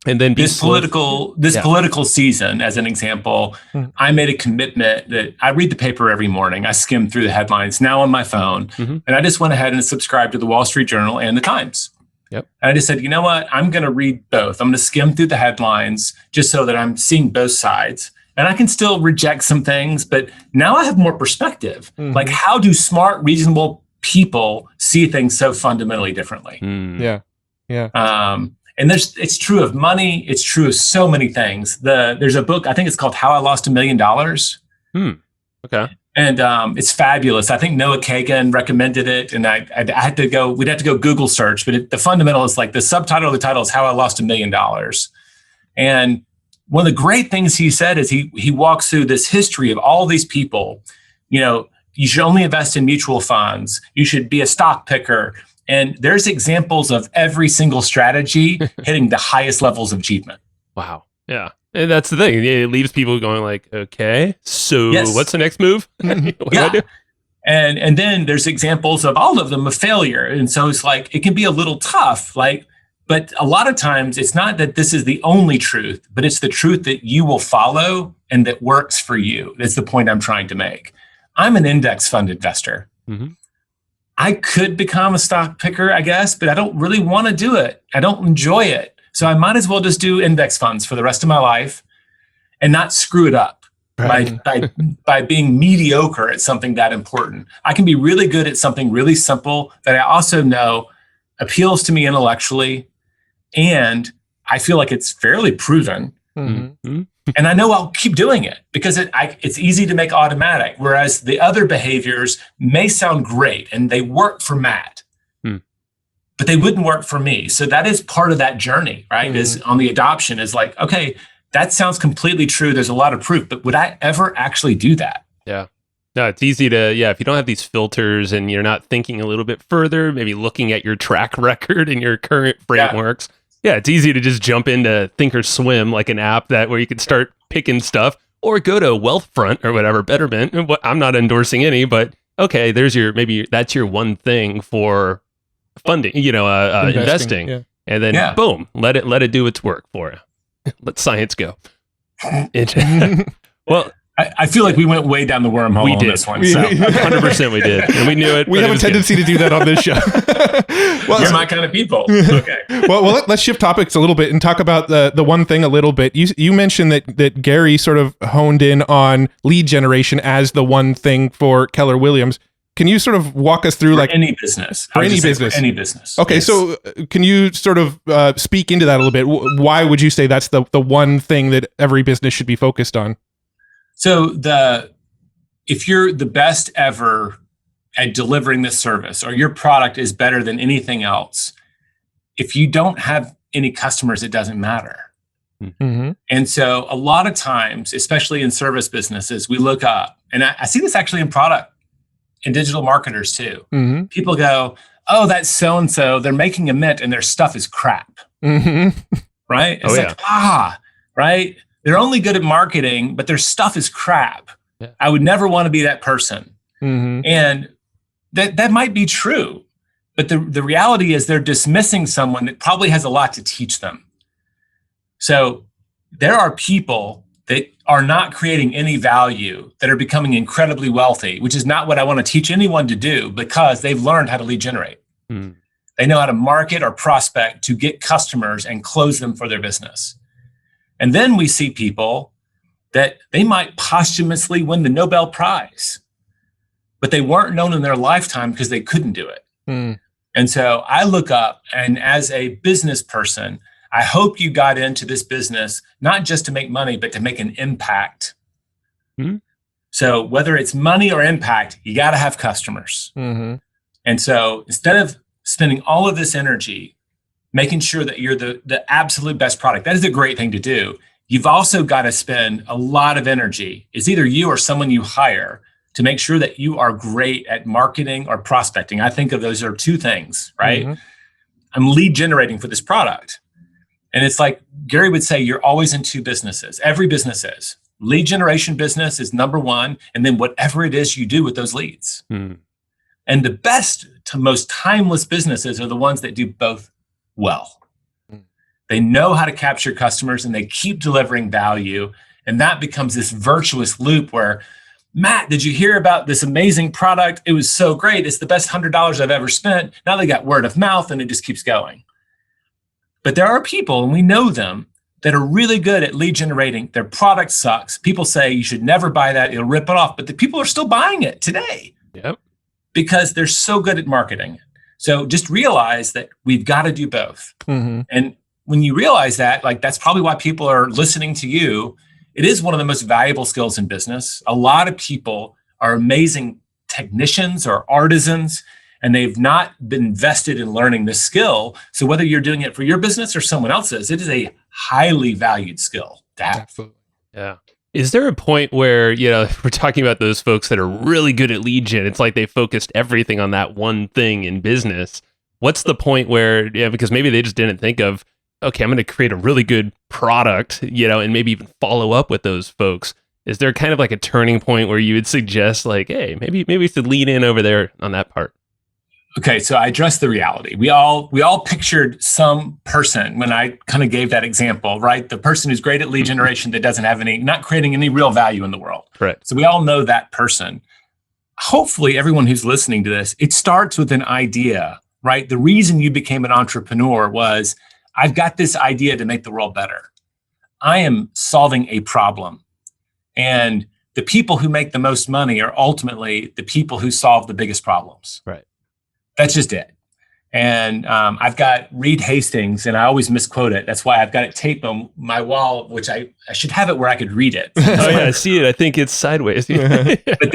C: And then
A: this political season, as an example, I made a commitment that I read the paper every morning. I skim through the headlines now on my phone, and I just went ahead and subscribed to the Wall Street Journal and the Times. And I just said, you know what? I'm going to read both. I'm going to skim through the headlines just so that I'm seeing both sides. And I can still reject some things, but now I have more perspective. Like, how do smart, reasonable people see things so fundamentally differently? And it's true of money. It's true of so many things. There's a book, I think it's called How I Lost $1 Million.
B: Okay.
A: And it's fabulous. I think Noah Kagan recommended it, and we'd have to go Google search, but the fundamental is like the subtitle of the title is How I Lost $1 Million. And one of the great things he said is he walks through this history of all these people. You should only invest in mutual funds. You should be a stock picker. And there's examples of every single strategy hitting the highest levels of achievement.
C: Wow. Yeah. And that's the thing. It leaves people going like, okay, so what's the next move? What do I do?
A: And then there's examples of all of them of failure. And so it's like, it can be a little tough, but a lot of times it's not that this is the only truth, but it's the truth that you will follow and that works for you. That's the point I'm trying to make. I'm an index fund investor. I could become a stock picker, I guess, but I don't really want to do it. I don't enjoy it. So I might as well just do index funds for the rest of my life and not screw it up by being mediocre at something that important. I can be really good at something really simple that I also know appeals to me intellectually, and I feel like it's fairly proven. And I know I'll keep doing it because it's easy to make automatic. Whereas the other behaviors may sound great and they work for Matt, but they wouldn't work for me. So that is part of that journey, right? Is on the adoption is like, okay, that sounds completely true. There's a lot of proof, but would I ever actually do that?
C: Yeah. No, it's easy to, if you don't have these filters and you're not thinking a little bit further, maybe looking at your track record and your current frameworks. Yeah, it's easy to just jump into Thinkorswim, like an app where you can start picking stuff, or go to Wealthfront or whatever, Betterment. I'm not endorsing any, but okay, maybe that's your one thing for funding, investing. Yeah. And then boom, let it do its work for you. Let science go. Well,
A: I feel like we went way down the wormhole on this one. So.
C: 100% we did. And we knew it.
D: We have a tendency to do that on this show.
A: Well, you're my kind of people. Okay.
D: Well, let's shift topics a little bit and talk about the one thing a little bit. You mentioned that Gary sort of honed in on lead generation as the one thing for Keller-Williams. can you sort of walk us through
A: for any business?
D: For
A: I would
D: any
A: just say
D: business.
A: For any business.
D: Okay,
A: Yes.
D: so can you sort of speak into that a little bit? Why would you say that's the one thing that every business should be focused on?
A: So if you're the best ever at delivering this service, or your product is better than anything else, if you don't have any customers, it doesn't matter.
D: Mm-hmm.
A: And so a lot of times, especially in service businesses, we look up, and I see this actually in product and digital marketers too.
D: Mm-hmm.
A: People go, oh, that's so-and-so, they're making a mint and their stuff is crap,
D: Mm-hmm.
A: right? It's right? They're only good at marketing, but their stuff is crap.
C: Yeah.
A: I would never want to be that person.
D: Mm-hmm.
A: And that might be true, but the reality is they're dismissing someone that probably has a lot to teach them. So there are people that are not creating any value that are becoming incredibly wealthy, which is not what I want to teach anyone to do, because they've learned how to lead generate.
C: Mm.
A: They know how to market or prospect to get customers and close them for their business. And then we see people that they might posthumously win the Nobel Prize, but they weren't known in their lifetime because they couldn't do it.
D: Mm.
A: And so I look up, and as a business person, I hope you got into this business, not just to make money, but to make an impact.
C: Mm-hmm.
A: So whether it's money or impact, you got to have customers.
D: Mm-hmm.
A: And so instead of spending all of this energy making sure that you're the absolute best product, that is a great thing to do. You've also got to spend a lot of energy. It's either you or someone you hire to make sure that you are great at marketing or prospecting. I think of those are two things, right?
D: Mm-hmm.
A: I'm lead generating for this product. And it's like Gary would say, you're always in two businesses. Every business is. Lead generation business is number one, and then whatever it is you do with those leads.
C: Mm.
A: And the best to most timeless businesses are the ones that do both well.
D: Mm.
A: They know how to capture customers and they keep delivering value. And that becomes this virtuous loop where, Matt, did you hear about this amazing product? It was so great. It's the best $100 I've ever spent. Now they got word of mouth and it just keeps going. But there are people, and we know them, that are really good at lead generating. Their product sucks. People say you should never buy that. It'll rip it off. But the people are still buying it today.
C: Yep.
A: Because they're so good at marketing. So just realize that we've got to do both.
D: Mm-hmm.
A: And when you realize that, like, that's probably why people are listening to you. It is one of the most valuable skills in business. A lot of people are amazing technicians or artisans, and they've not been invested in learning this skill. So whether you're doing it for your business or someone else's, it is a highly valued skill to have.
D: Absolutely.
C: Yeah. Is there a point where, we're talking about those folks that are really good at lead gen? It's like they focused everything on that one thing in business. What's the point where, because maybe they just didn't think of, okay, I'm going to create a really good product, and maybe even follow up with those folks. Is there kind of like a turning point where you would suggest like, hey, maybe we should lean in over there on that part?
A: Okay, so I addressed the reality. We all pictured some person when I kind of gave that example, right? The person who's great at lead generation that doesn't have not creating any real value in the world.
C: Correct.
A: So we all know that person. Hopefully everyone who's listening to this, it starts with an idea, right? The reason you became an entrepreneur was, I've got this idea to make the world better. I am solving a problem. And the people who make the most money are ultimately the people who solve the biggest problems.
C: Right.
A: That's just it. And I've got Reed Hastings, and I always misquote it. That's why I've got it taped on my wall, which I should have it where I could read it.
C: Oh yeah, I see it. I think it's sideways.
A: But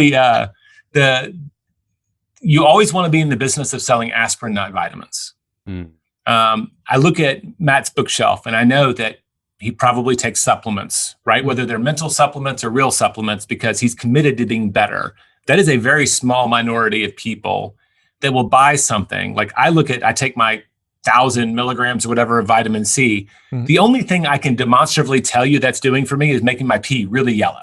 A: you always want to be in the business of selling aspirin, not vitamins.
C: Mm.
A: I look at Matt's bookshelf, and I know that he probably takes supplements, right? Whether they're mental supplements or real supplements, because he's committed to being better. That is a very small minority of people that will buy something. Like I take my 1,000 milligrams or whatever of vitamin C.
D: Mm-hmm.
A: The only thing I can demonstratively tell you that's doing for me is making my pee really yellow.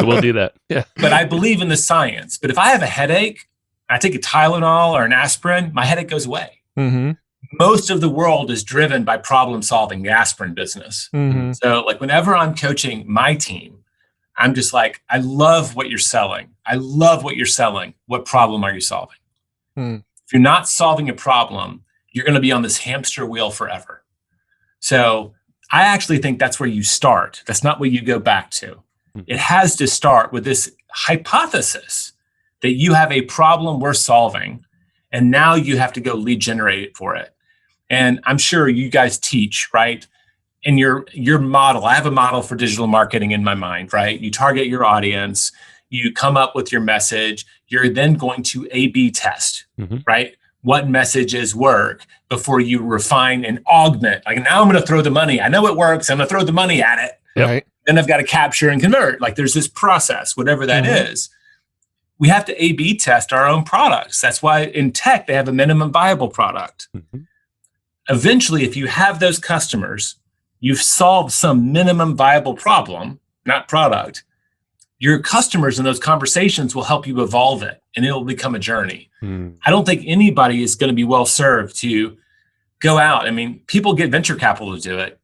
C: We'll do that. Yeah.
A: But I believe in the science. But if I have a headache, I take a Tylenol or an aspirin, my headache goes away.
D: Mm-hmm.
A: Most of the world is driven by problem solving, the aspirin business.
D: Mm-hmm.
A: So like whenever I'm coaching my team, I'm just like, I love what you're selling. I love what you're selling. What problem are you solving?
D: Mm.
A: If you're not solving a problem, you're going to be on this hamster wheel forever. So I actually think that's where you start. That's not where you go back to. It has to start with this hypothesis that you have a problem we're solving, and now you have to go lead generate for it. And I'm sure you guys teach, right? And your model, I have a model for digital marketing in my mind, right? You target your audience, you come up with your message, you're then going to A/B test, right? What messages work before you refine and augment. Like, now I'm going to throw the money. I know it works. I'm going to throw the money at it.
D: Right.
A: Then I've got to capture and convert. Like, there's this process, whatever that is. We have to A/B test our own products. That's why in tech, they have a minimum viable product. Eventually, if you have those customers, you've solved some minimum viable problem, not product. Your customers in those conversations will help you evolve it, and it'll become a journey. I don't think anybody is going to be well served to go out. I mean, people get venture capital to do it,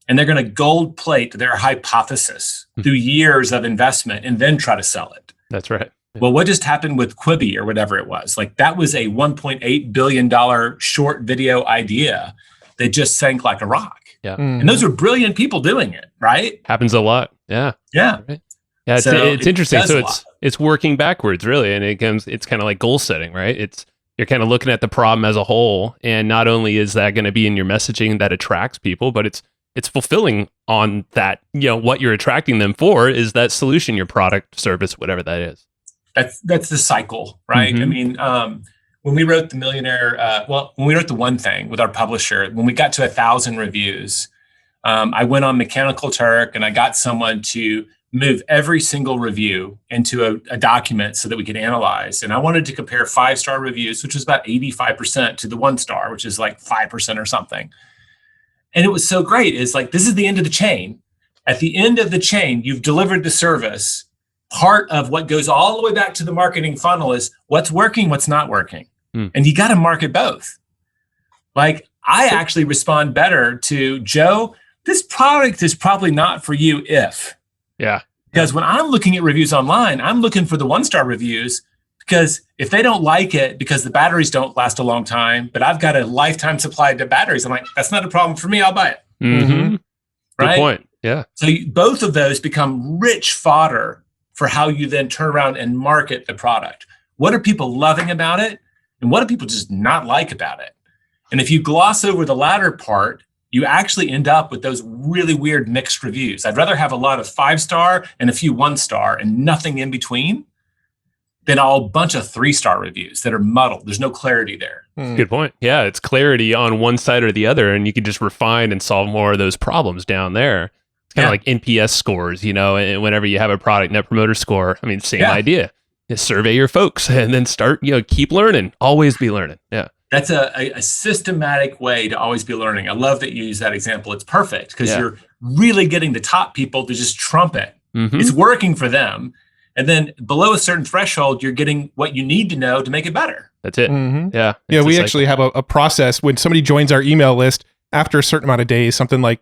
A: and they're going to gold plate their hypothesis through years of investment and then try to sell it.
C: That's right.
A: Well, what just happened with Quibi or whatever it was? Like, that was a $1.8 billion short video idea that just sank like a rock.
C: Yeah.
A: And those are brilliant people doing it, right?
C: Happens a lot. Yeah.
A: Yeah.
C: Right. Yeah, it's interesting. So it's working backwards, really, and it's kind of like goal setting, right? You're kind of looking at the problem as a whole, and not only is that going to be in your messaging that attracts people, but it's fulfilling on that. What you're attracting them for is that solution, your product, service, whatever that is.
A: That's the cycle, right? I mean, when we wrote the when we wrote the One Thing with our publisher, when we got to 1,000 reviews, I went on Mechanical Turk and I got someone to move every single review into a document so that we could analyze. And I wanted to compare 5-star reviews, which was about 85%, to the 1-star, which is like 5% or something. And it was so great. It's like, this is the end of the chain. At the end of the chain, you've delivered the service. Part of what goes all the way back to the marketing funnel is what's working, what's not working. And you got to market both. Like, I actually respond better to, Joe, this product is probably not for you if.
C: Yeah.
A: Because when I'm looking at reviews online, I'm looking for the 1-star reviews, because if they don't like it because the batteries don't last a long time, but I've got a lifetime supply of batteries, I'm like, that's not a problem for me. I'll buy it. Right?
C: Good point. Yeah.
A: So both of those become rich fodder for how you then turn around and market the product. What are people loving about it? And what do people just not like about it? And if you gloss over the latter part, you actually end up with those really weird mixed reviews. I'd rather have a lot of 5-star and a few 1-star and nothing in between than a bunch of 3-star reviews that are muddled. There's no clarity there.
C: Good point. Yeah, it's clarity on one side or the other, and you can just refine and solve more of those problems down there. It's kind of like NPS scores, and whenever you have a product net promoter score, I mean, same idea. Just survey your folks and then start, keep learning, always be learning. Yeah.
A: That's a systematic way to always be learning. I love that you use that example. It's perfect because you're really getting the top people to just trumpet. It's working for them. And then below a certain threshold, you're getting what you need to know to make it better.
C: That's it. Yeah.
D: Yeah, we actually have a process when somebody joins our email list after a certain amount of days, something like,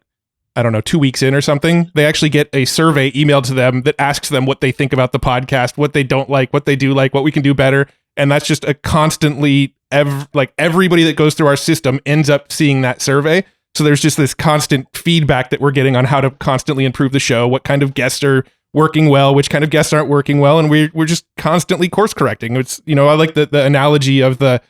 D: 2 weeks in or something, they actually get a survey emailed to them that asks them what they think about the podcast, what they don't like, what they do like, what we can do better. And that's just a constantly, everybody that goes through our system ends up seeing that survey. So there's just this constant feedback that we're getting on how to constantly improve the show, what kind of guests are working well, which kind of guests aren't working well. And we're just constantly course correcting. It's, I like the analogy of the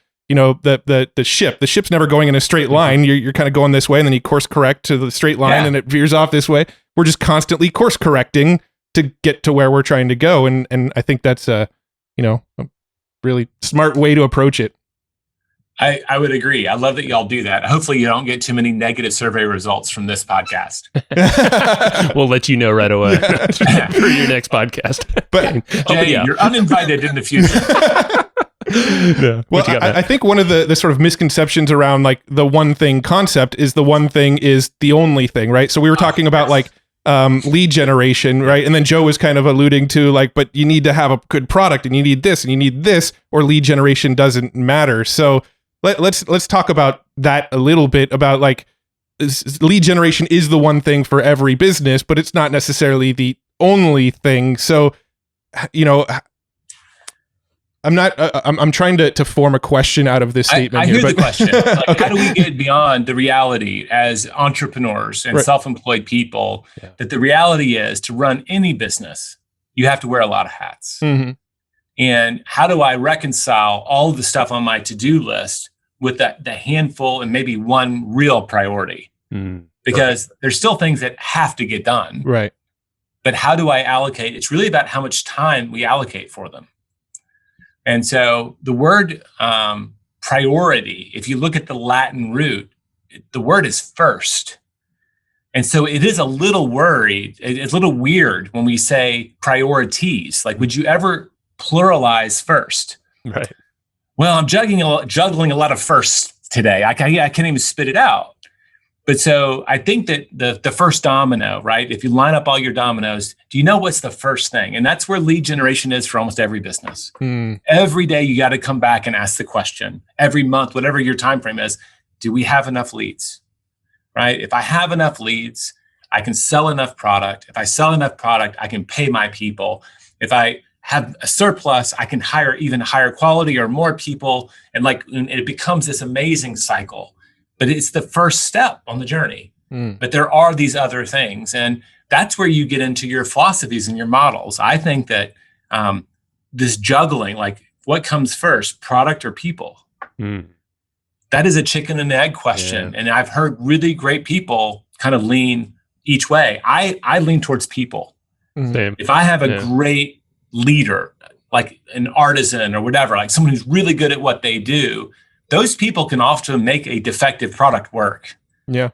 D: ship. The ship's never going in a straight line. You're kind of going this way and then you course correct to the straight line and it veers off this way. We're just constantly course correcting to get to where we're trying to go. And I think that's a really smart way to approach it.
A: I would agree. I love that y'all do that. Hopefully you don't get too many negative survey results from this podcast.
C: We'll let you know right away for your next podcast.
A: But Jay, you're uninvited in the future.
D: Well, I think one of the sort of misconceptions around like the one thing concept is the one thing is the only thing, right? So we were talking about lead generation, right? And then Joe was kind of alluding to but you need to have a good product and you need this, or lead generation doesn't matter. So let's talk about that a little bit about lead generation is the one thing for every business, but it's not necessarily the only thing. So, I'm trying to form a question out of this statement.
A: I hear the question. Okay. How do we get beyond the reality as entrepreneurs and self-employed people that the reality is to run any business, you have to wear a lot of hats. And how do I reconcile all the stuff on my to-do list with the handful and maybe one real priority? Because there's still things that have to get done.
D: Right.
A: But how do I allocate? It's really about how much time we allocate for them. And so the word priority, if you look at the Latin root, the word is first. And so it is a little worried. It's a little weird when we say priorities. Like, would you ever pluralize first?
C: Right.
A: Well, I'm juggling a lot of firsts today. I can't even spit it out. But so I think that the first domino, right? If you line up all your dominoes, do you know what's the first thing? And that's where lead generation is for almost every business. Every day you got to come back and ask the question. Every month, whatever your time frame is, do we have enough leads? Right? If I have enough leads, I can sell enough product. If I sell enough product, I can pay my people. If I have a surplus, I can hire even higher quality or more people. And it becomes this amazing cycle. But it's the first step on the journey. But there are these other things. And that's where you get into your philosophies and your models. I think that this juggling, like what comes first, product or people? That is a chicken and egg question. Yeah. And I've heard really great people kind of lean each way. I lean towards people.
C: Same.
A: If I have a great leader, like an artisan or whatever, like someone who's really good at what they do, those people can often make a defective product work.
D: Yeah.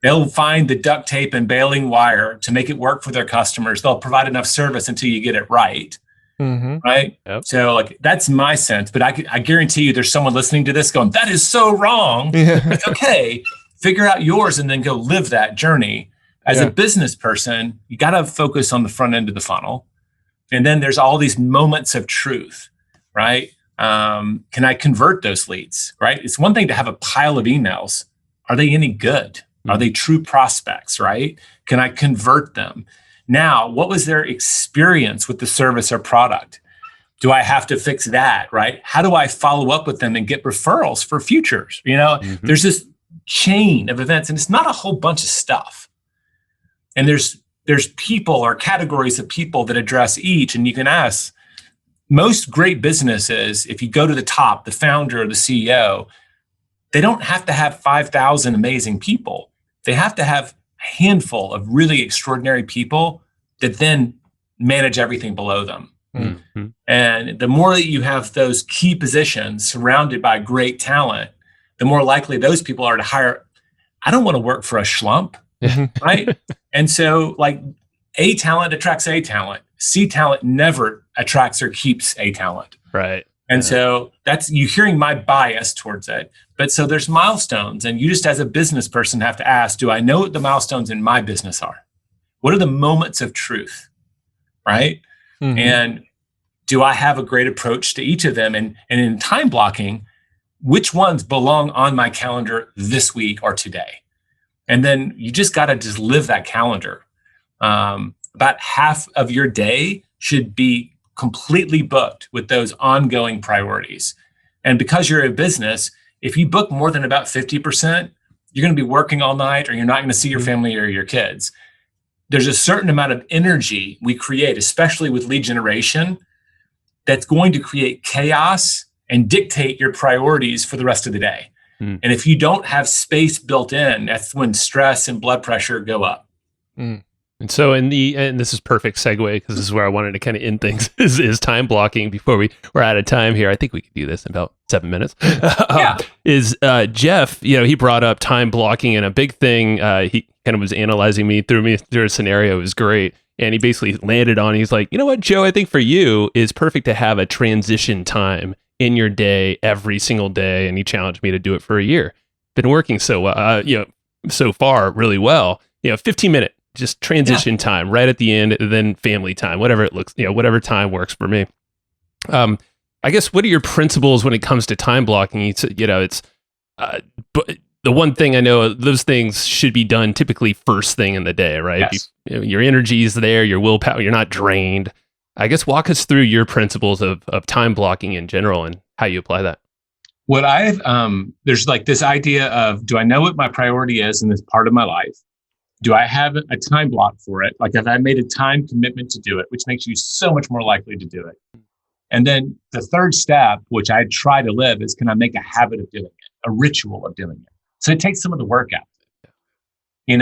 A: They'll find the duct tape and baling wire to make it work for their customers. They'll provide enough service until you get it right. Right.
C: Yep.
A: So like, that's my sense, but I guarantee you there's someone listening to this going, that is so wrong. It's okay. Figure out yours and then go live that journey. As a business person, you got to focus on the front end of the funnel. And then there's all these moments of truth, right? Can I convert those leads, right? It's one thing to have a pile of emails. Are they any good? Are they true prospects, right? Can I convert them? Now, what was their experience with the service or product? Do I have to fix that, right? How do I follow up with them and get referrals for futures? There's this chain of events, and it's not a whole bunch of stuff. And there's people or categories of people that address each, and you can ask, most great businesses, if you go to the top, the founder or the CEO, they don't have to have 5,000 amazing people. They have to have a handful of really extraordinary people that then manage everything below them. And the more that you have those key positions surrounded by great talent, the more likely those people are to hire. I don't want to work for a schlump, right? And so like A talent attracts A talent. C talent never attracts or keeps A talent.
C: Right.
A: And so that's, you hearing my bias towards it. But so there's milestones, and you just as a business person have to ask, do I know what the milestones in my business are? What are the moments of truth? Right. And do I have a great approach to each of them? And in time blocking, which ones belong on my calendar this week or today? And then you just got to just live that calendar. About half of your day should be completely booked with those ongoing priorities. And because you're a business, if you book more than about 50%, you're going to be working all night, or you're not going to see your family or your kids. There's a certain amount of energy we create, especially with lead generation, that's going to create chaos and dictate your priorities for the rest of the day. And if you don't have space built in, that's when stress and blood pressure go up.
C: And so and this is perfect segue, because this is where I wanted to kind of end things is time blocking before we're out of time here. I think we could do this in about 7 minutes. Is Jeff, he brought up time blocking, and a big thing, he kind of was analyzing me through a scenario. It was great. And he basically landed on, he's like, you know what, Joe, I think for you is perfect to have a transition time in your day every single day. And he challenged me to do it for a year. Been working so far really well. 15-minute just transition time right at the end, then family time, whatever it looks, whatever time works for me. I guess, what are your principles when it comes to time blocking? But the one thing I know, those things should be done typically first thing in the day, right?
A: Yes.
C: Your energy is there, your willpower, you're not drained. I guess walk us through your principles of time blocking in general and how you apply that.
A: What there's like this idea of, do I know what my priority is in this part of my life? Do I have a time block for it? Like, have I made a time commitment to do it, which makes you so much more likely to do it? And then the third step, which I try to live, is can I make a habit of doing it, a ritual of doing it? So it takes some of the work out. I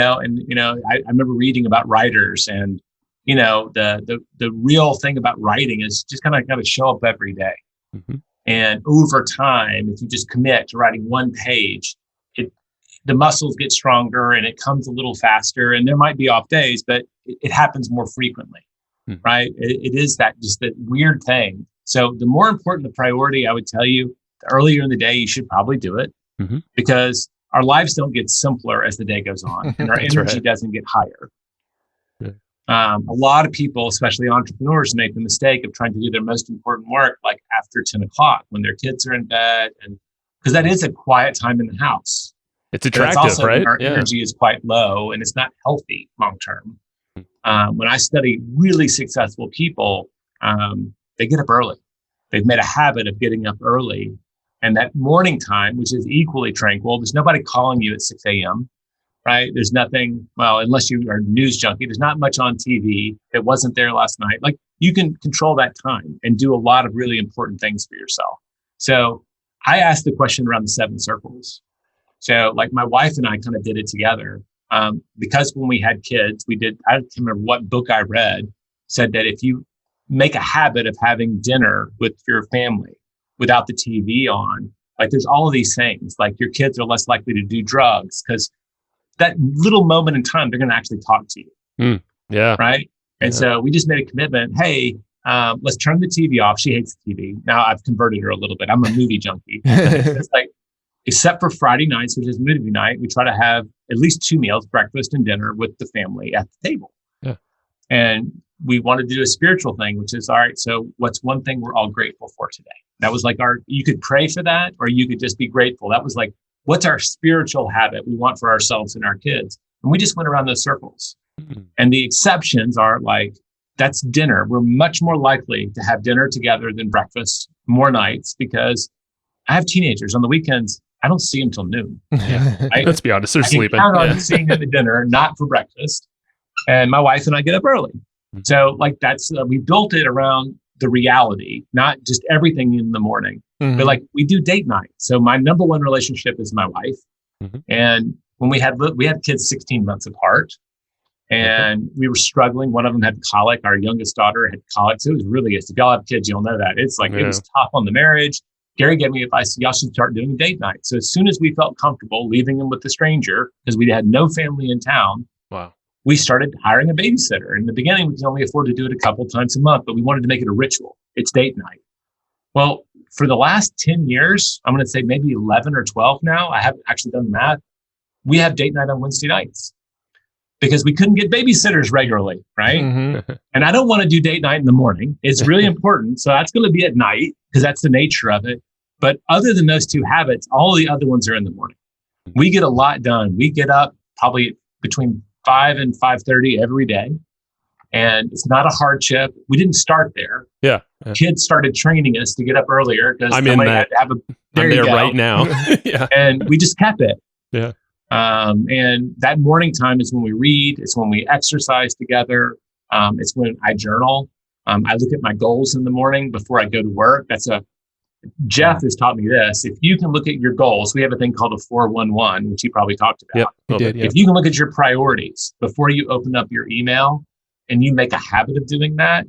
A: remember reading about writers, and the real thing about writing is just kind of got to show up every day.
C: Mm-hmm.
A: And over time, if you just commit to writing one page, the muscles get stronger and it comes a little faster. And there might be off days, but it happens more frequently, right? It is that weird thing. So the more important the priority, I would tell you, the earlier in the day, you should probably do it, because our lives don't get simpler as the day goes on, and our energy doesn't get higher. A lot of people, especially entrepreneurs, make the mistake of trying to do their most important work like after 10 o'clock when their kids are in bed, and because that is a quiet time in the house.
C: It's attractive, right?
A: Our energy is quite low, and it's not healthy long term. When I study really successful people, they get up early. They've made a habit of getting up early. And that morning time, which is equally tranquil, there's nobody calling you at 6 a.m., right? There's nothing, well, unless you are a news junkie, there's not much on TV that wasn't there last night. Like, you can control that time and do a lot of really important things for yourself. So I asked the question around the 7 circles. So like my wife and I kind of did it together, because when we had kids, I don't remember what book I read, said that if you make a habit of having dinner with your family without the TV on, like there's all of these things, like your kids are less likely to do drugs because that little moment in time, they're going to actually talk to you.
C: Yeah.
A: Right. And so we just made a commitment. Hey, let's turn the TV off. She hates the TV. Now I've converted her a little bit. I'm a movie junkie. It's like, except for Friday nights, which is movie night, we try to have at least 2 meals, breakfast and dinner, with the family at the table.
C: Yeah.
A: And we wanted to do a spiritual thing, which is, all right, so what's one thing we're all grateful for today? That was like you could pray for that, or you could just be grateful. That was like, what's our spiritual habit we want for ourselves and our kids? And we just went around those circles. And the exceptions are like, that's dinner. We're much more likely to have dinner together than breakfast more nights, because I have teenagers on the weekends. I don't see them till noon.
C: Let's be honest, they're sleeping.
A: I count on seeing them at dinner, not for breakfast. And my wife and I get up early. So like that's, we built it around the reality, not just everything in the morning, but like we do date night. So my number one relationship is my wife. And when we had kids 16 months apart, and we were struggling. One of them had colic. Our youngest daughter had colic. So it was really, if y'all have kids, you'll know that. It's like, it was tough on the marriage. Gary gave me advice, y'all should start doing date night. So as soon as we felt comfortable leaving him with the stranger, because we had no family in town, we started hiring a babysitter. In the beginning, we could only afford to do it a couple times a month, but we wanted to make it a ritual. It's date night. Well, for the last 10 years, I'm going to say maybe 11 or 12 now, I haven't actually done the math, we have date night on Wednesday nights because we couldn't get babysitters regularly, right? And I don't want to do date night in the morning. It's really important. So that's going to be at night because that's the nature of it. But other than those 2 habits, all the other ones are in the morning. We get a lot done. We get up probably between 5 and 5:30 every day. And it's not a hardship. We didn't start there.
C: Yeah.
A: Kids started training us to get up earlier because somebody had to have a,
C: I'm there right now.
A: And we just kept it.
C: Yeah.
A: And that morning time is when we read. It's when we exercise together. It's when I journal. I look at my goals in the morning before I go to work. Jeff has taught me this. If you can look at your goals, we have a thing called a 411, which he probably talked about.
C: Yep, did,
A: If you can look at your priorities before you open up your email and you make a habit of doing that,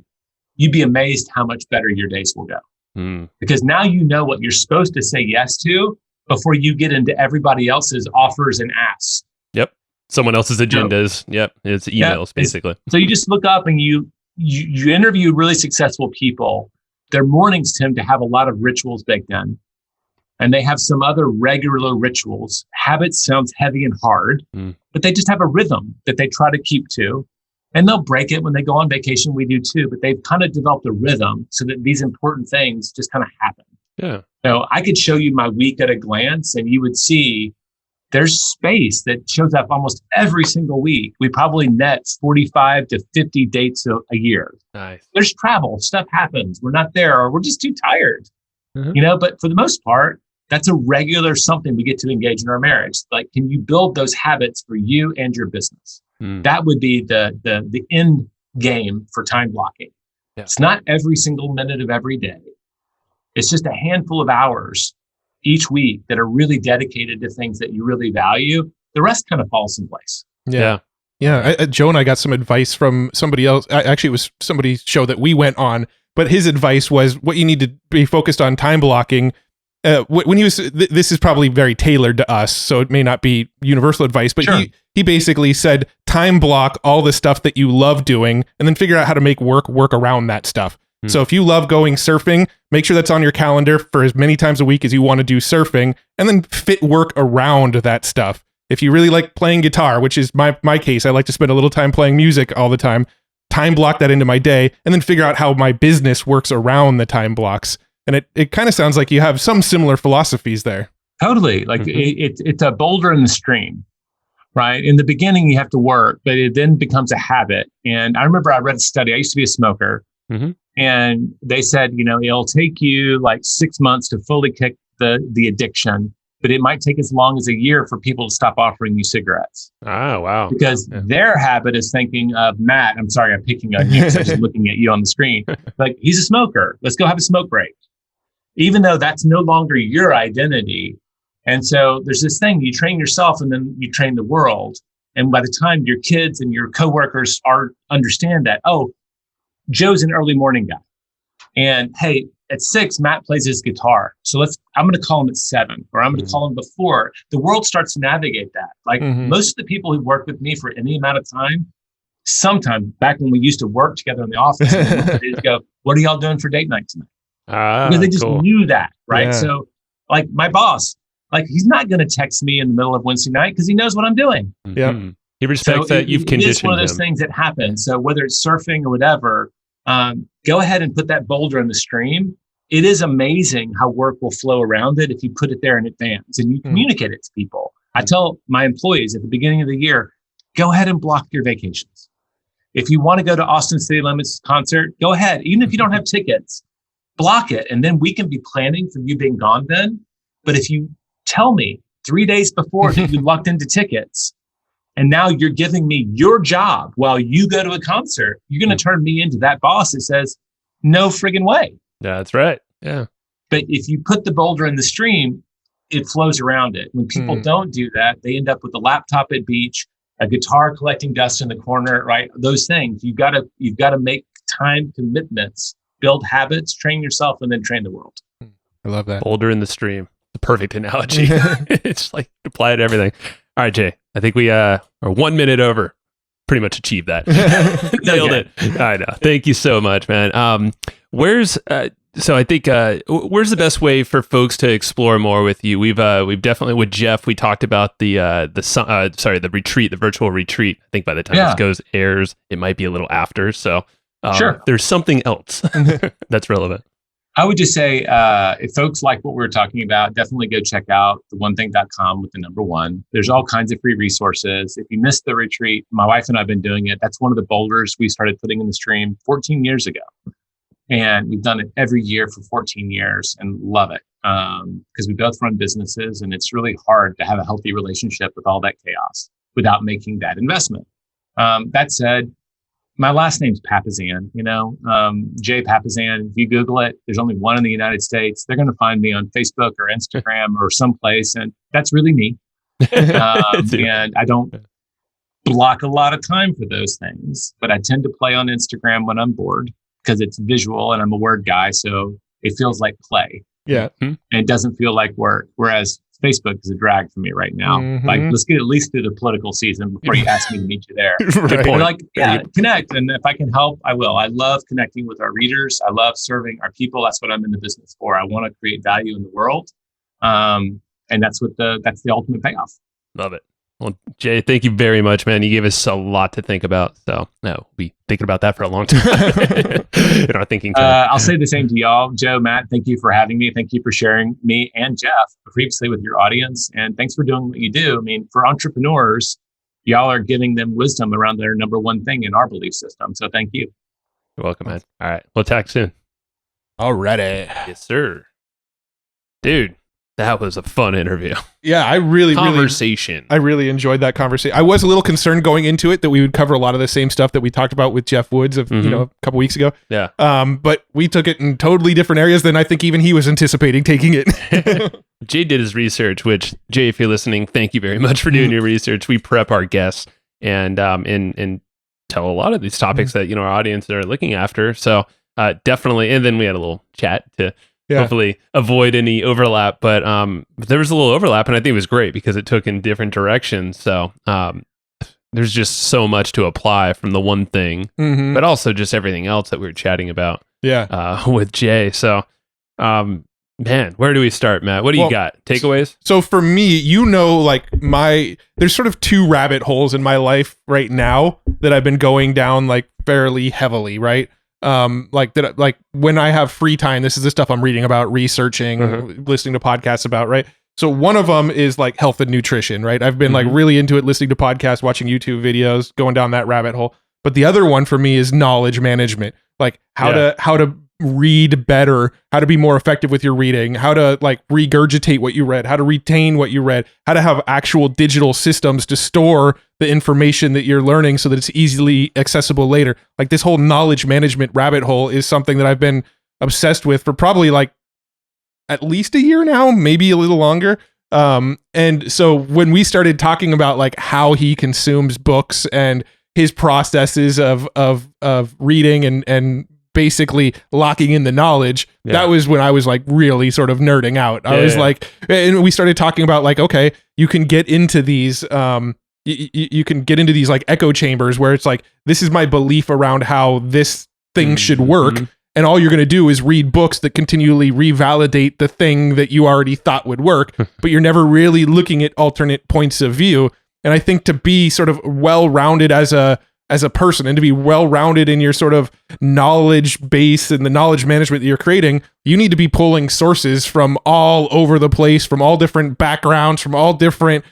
A: you'd be amazed how much better your days will go. Because now you know what you're supposed to say yes to before you get into everybody else's offers and asks.
C: Yep. Someone else's agendas. It's emails, basically.
A: So you just look up and you interview really successful people. Their mornings tend to have a lot of rituals baked in, and they have some other regular rituals. Habits sounds heavy and hard, but they just have a rhythm that they try to keep to, and they'll break it when they go on vacation. We do too, but they've kind of developed a rhythm so that these important things just kind of happen.
C: Yeah.
A: So I could show you my week at a glance, and you would see there's space that shows up almost every single week. We probably net 45 to 50 dates a year.
C: Nice.
A: There's travel, stuff happens. We're not there, or we're just too tired, but for the most part, that's a regular something we get to engage in our marriage. Like, can you build those habits for you and your business? That would be the end game for time blocking.
C: Yeah.
A: It's not every single minute of every day. It's just a handful of hours each week that are really dedicated to things that you really value. The rest kind of falls in place.
C: Yeah.
D: Joe and I got some advice from somebody else. Actually, it was somebody's show that we went on, but his advice was what you need to be focused on time blocking. When he was, this is probably very tailored to us, so it may not be universal advice, but
A: Sure.
D: he basically said time block all the stuff that you love doing and then figure out how to make work around that stuff. So if you love going surfing, make sure that's on your calendar for as many times a week as you want to do surfing, and then fit work around that stuff. If you really like playing guitar, which is my case, I like to spend a little time playing music all the time block that into my day, and then figure out how my business works around the time blocks. And it kind of sounds like you have some similar philosophies there.
A: Totally. Like it's a boulder in the stream, right? In the beginning, you have to work, but it then becomes a habit. And I remember I read a study. I used to be a smoker. And they said, it'll take you like 6 months to fully kick the addiction, but it might take as long as a year for people to stop offering you cigarettes.
C: Oh, wow.
A: Because their habit is thinking of Matt. I'm sorry, I'm picking on you because I'm just looking at you on the screen. Like, he's a smoker. Let's go have a smoke break. Even though that's no longer your identity. And so there's this thing, you train yourself and then you train the world. And by the time your kids and your coworkers understand that, oh, Joe's an early morning guy. And hey, at 6, Matt plays his guitar. So I'm going to call him at 7, or I'm going to call him before. The world starts to navigate that. Like most of the people who work with me for any amount of time, sometime back when we used to work together in the office, they just go, what are y'all doing for date night tonight? Because they just knew that, right? Yeah. So like my boss, like he's not going to text me in the middle of Wednesday night because he knows what I'm doing.
C: Yeah. He respects that you've conditioned him. It's one of those things that happen. So whether it's surfing or whatever,
A: go ahead and put that boulder in the stream. It is amazing how work will flow around it if you put it there in advance and you communicate it to people. I tell my employees at the beginning of the year, go ahead and block your vacations. If you want to go to Austin City Limits concert, go ahead. Even if you don't have tickets, block it. And then we can be planning for you being gone then. But if you tell me 3 days before that you locked into tickets, and now you're giving me your job while you go to a concert, you're going to turn me into that boss that says, no friggin' way.
C: That's right. Yeah.
A: But if you put the boulder in the stream, it flows around it. When people don't do that, they end up with a laptop at beach, a guitar collecting dust in the corner, right? Those things. You've got to make time commitments, build habits, train yourself, and then train the world.
D: I love that.
C: Boulder in the stream. The perfect analogy. It's like apply it to everything. All right, Jay. I think we are 1 minute over. Pretty much achieved that. Nailed it. I know. Thank you so much, man. Where's the best way for folks to explore more with you? We've definitely with Jeff. We talked about the retreat, the virtual retreat. I think by the time this airs, it might be a little after. So
A: sure,
C: there's something else that's relevant.
A: I would just say, if folks like what we're talking about, definitely go check out theonething.com with the number 1. There's all kinds of free resources. If you missed the retreat, my wife and I have been doing it. That's one of the boulders we started putting in the stream 14 years ago. And we've done it every year for 14 years and love it because we both run businesses and it's really hard to have a healthy relationship with all that chaos without making that investment. That said, my last name's Papasan, Jay Papasan. If you Google it, there's only one in the United States. They're going to find me on Facebook or Instagram or someplace. And that's really me. And I don't block a lot of time for those things, but I tend to play on Instagram when I'm bored because it's visual and I'm a word guy. So it feels like play.
D: Yeah.
A: And it doesn't feel like work. Whereas Facebook is a drag for me right now. Like, let's get at least through the political season before you ask me to meet you there.
D: Right.
A: Connect. And if I can help, I will. I love connecting with our readers. I love serving our people. That's what I'm in the business for. I want to create value in the world. And that's the ultimate payoff.
C: Love it. Well, Jay, thank you very much, man. You gave us a lot to think about. So, no, we'll be thinking about that for a long time in our thinking time.
A: I'll say the same to y'all. Joe, Matt, thank you for having me. Thank you for sharing me and Jeff previously with your audience. And thanks for doing what you do. I mean, for entrepreneurs, y'all are giving them wisdom around their number 1 thing in our belief system. So thank you.
C: You're welcome, man. All right. We'll talk soon.
D: Alrighty.
C: Yes, sir. Dude. That was a fun interview.
D: Yeah, I really enjoyed that conversation. I was a little concerned going into it that we would cover a lot of the same stuff that we talked about with Jeff Woods a couple weeks ago.
C: Yeah.
D: But we took it in totally different areas than I think even he was anticipating taking it.
C: Jay did his research, which, Jay, if you're listening, thank you very much for doing your research. We prep our guests and tell a lot of these topics that, our audience are looking after. So definitely. And then we had a little chat to hopefully avoid any overlap. But there was a little overlap, and I think it was great because it took in different directions. So there's just so much to apply from the one thing, but also just everything else that we were chatting about with Jay. So, man, where do we start, Matt? What do you got? Takeaways?
D: So for me, there's sort of two rabbit holes in my life right now that I've been going down like fairly heavily, right? Like when I have free time, this is the stuff I'm reading about, researching, listening to podcasts about, right? So one of them is like health and nutrition, right? I've been like really into it, listening to podcasts, watching YouTube videos, going down that rabbit hole. But the other one for me is knowledge management, like how to read better, how to be more effective with your reading, how to like regurgitate what you read, how to retain what you read, how to have actual digital systems to store the information that you're learning so that it's easily accessible later. Like this whole knowledge management rabbit hole is something that I've been obsessed with for probably like at least a year now, maybe a little longer. And so when we started talking about like how he consumes books and his processes of reading and basically locking in the knowledge, that was when I was like really sort of nerding out. I was like, and we started talking about like, okay, you can get into these, you can get into these like echo chambers where it's like, this is my belief around how this thing should work. And all you're going to do is read books that continually revalidate the thing that you already thought would work, but you're never really looking at alternate points of view. And I think to be sort of well-rounded as a person and to be well-rounded in your sort of knowledge base and the knowledge management that you're creating, you need to be pulling sources from all over the place, from all different backgrounds, from all different,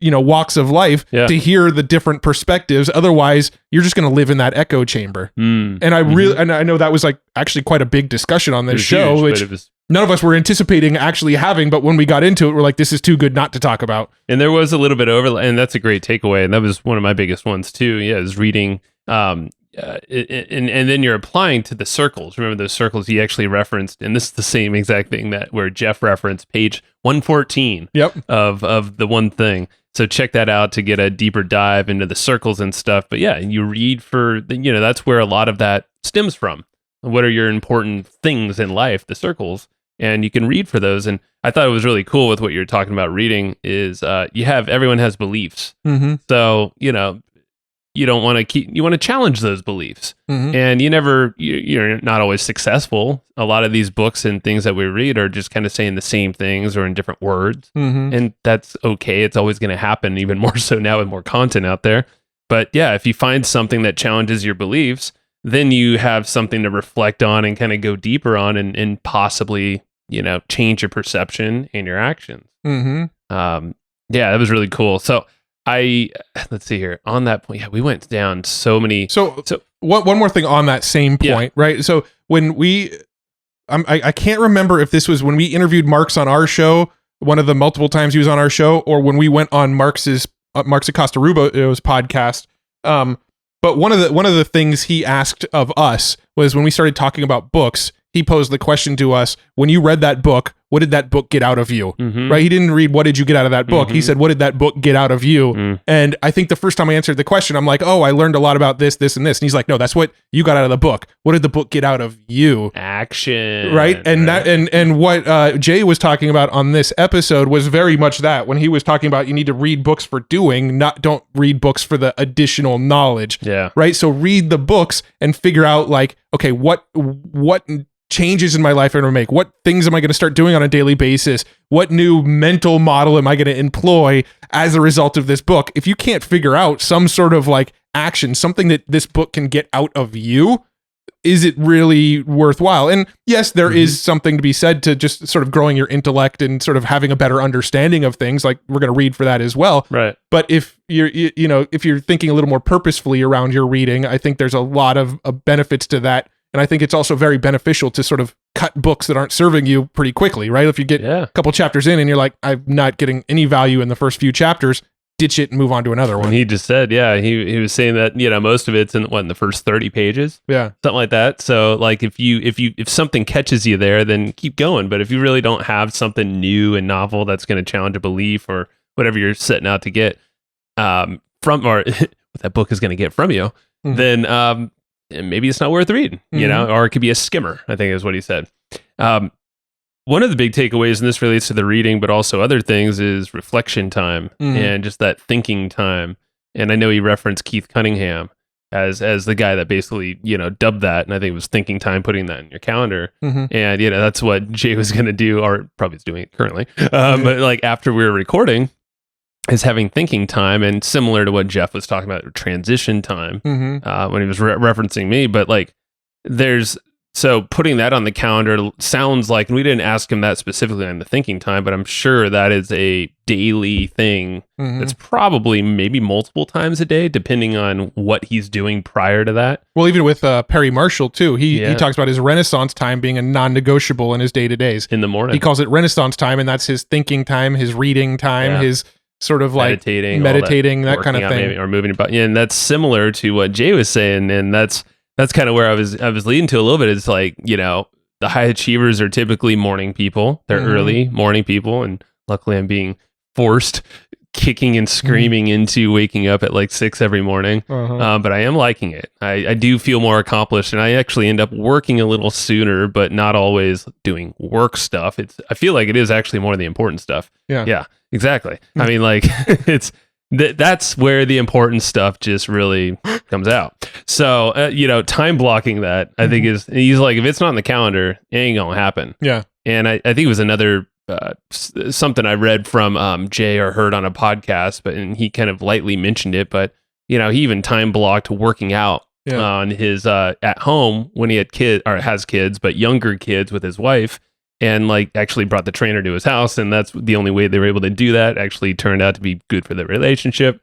D: walks of life to hear the different perspectives. Otherwise, you're just going to live in that echo chamber. And I really, and I know that was like actually quite a big discussion on this show, which none of us were anticipating actually having, but when we got into it, we're like, this is too good not to talk about.
C: And there was a little bit of overlap, and that's a great takeaway. And that was one of my biggest ones too. Yeah, is reading, and then you're applying to the circles. Remember those circles he actually referenced, and this is the same exact thing where Jeff referenced page 114 of the one thing. So check that out to get a deeper dive into the circles and stuff. But yeah, you read for, that's where a lot of that stems from. What are your important things in life, the circles? And you can read for those. And I thought it was really cool with what you're talking about reading is everyone has beliefs. So, you don't want to you want to challenge those beliefs. And you're not always successful. A lot of these books and things that we read are just kind of saying the same things or in different words. And that's okay. It's always going to happen, even more so now with more content out there. But yeah, if you find something that challenges your beliefs, then you have something to reflect on and kind of go deeper on and possibly, change your perception and your actions. That was really cool. So let's see here on that point. Yeah, we went down so many.
D: So one more thing on that same point, right? So when I can't remember if this was when we interviewed Marks on our show, one of the multiple times he was on our show, or when we went on Mark's Acosta Rubio's podcast. But one of the things he asked of us was when we started talking about books, he posed the question to us, when you read that book, what did that book get out of you? Right? He didn't read, what did you get out of that book? He said, what did that book get out of you? And I think the first time I answered the question, I'm like, oh, I learned a lot about this, this, and this. And he's like, no, that's what you got out of the book. What did the book get out of you?
C: Action.
D: Right? And that, and what Jay was talking about on this episode was very much that, when he was talking about you need to read books for doing, don't read books for the additional knowledge.
C: Yeah.
D: Right? So read the books and figure out like, okay, what changes in my life I'm going to make? What things am I going to start doing on a daily basis? What new mental model am I going to employ as a result of this book? If you can't figure out some sort of like action, something that this book can get out of you, is it really worthwhile? And yes, there is something to be said to just sort of growing your intellect and sort of having a better understanding of things. Like we're going to read for that as well.
C: Right.
D: But if if you're thinking a little more purposefully around your reading, I think there's a lot of benefits to that. And I think it's also very beneficial to sort of cut books that aren't serving you pretty quickly, right? If you get a couple chapters in and you're like, I'm not getting any value in the first few chapters, ditch it and move on to another one.
C: And he just said, he was saying that, most of it's in the first 30 pages. Yeah. Something like that. So like if something catches you there, then keep going. But if you really don't have something new and novel that's going to challenge a belief or whatever you're setting out to get from, or what that book is going to get from you, then maybe it's not worth reading, or it could be a skimmer, I think is what he said. One of the big takeaways, and this relates to the reading, but also other things, is reflection time and just that thinking time. And I know he referenced Keith Cunningham as the guy that basically, dubbed that. And I think it was thinking time, putting that in your calendar. And, that's what Jay was going to do, or probably is doing it currently. But like after we were recording, is having thinking time, and similar to what Jeff was talking about, transition time when he was referencing me. But like so putting that on the calendar sounds like, and we didn't ask him that specifically on the thinking time, but I'm sure that is a daily thing that's probably maybe multiple times a day, depending on what he's doing prior to that.
D: Well, even with Perry Marshall too, he talks about his Renaissance time being a non-negotiable in his day-to-days.
C: In the morning.
D: He calls it Renaissance time, and that's his thinking time, his reading time, his sort of like meditating that kind of thing.
C: Maybe, or moving about. Yeah, and that's similar to what Jay was saying, and that's kind of where I was leading to a little bit. It's like, the high achievers are typically morning people. They're early morning people. And luckily I'm being forced kicking and screaming into waking up at like 6 every morning. But I am liking it. I do feel more accomplished, and I actually end up working a little sooner, but not always doing work stuff. I feel like it is actually more of the important stuff. Yeah, exactly. I mean, like that's where the important stuff just really comes out. So, time blocking that, I think he's like, if it's not on the calendar, it ain't gonna happen. Yeah. And I think it was another, something I read from Jay or heard on a podcast, and he kind of lightly mentioned it, but he even time blocked working out on his, at home when he had kids, or has kids, but younger kids with his wife. And like actually brought the trainer to his house, and that's the only way they were able to do that. Actually turned out to be good for the relationship.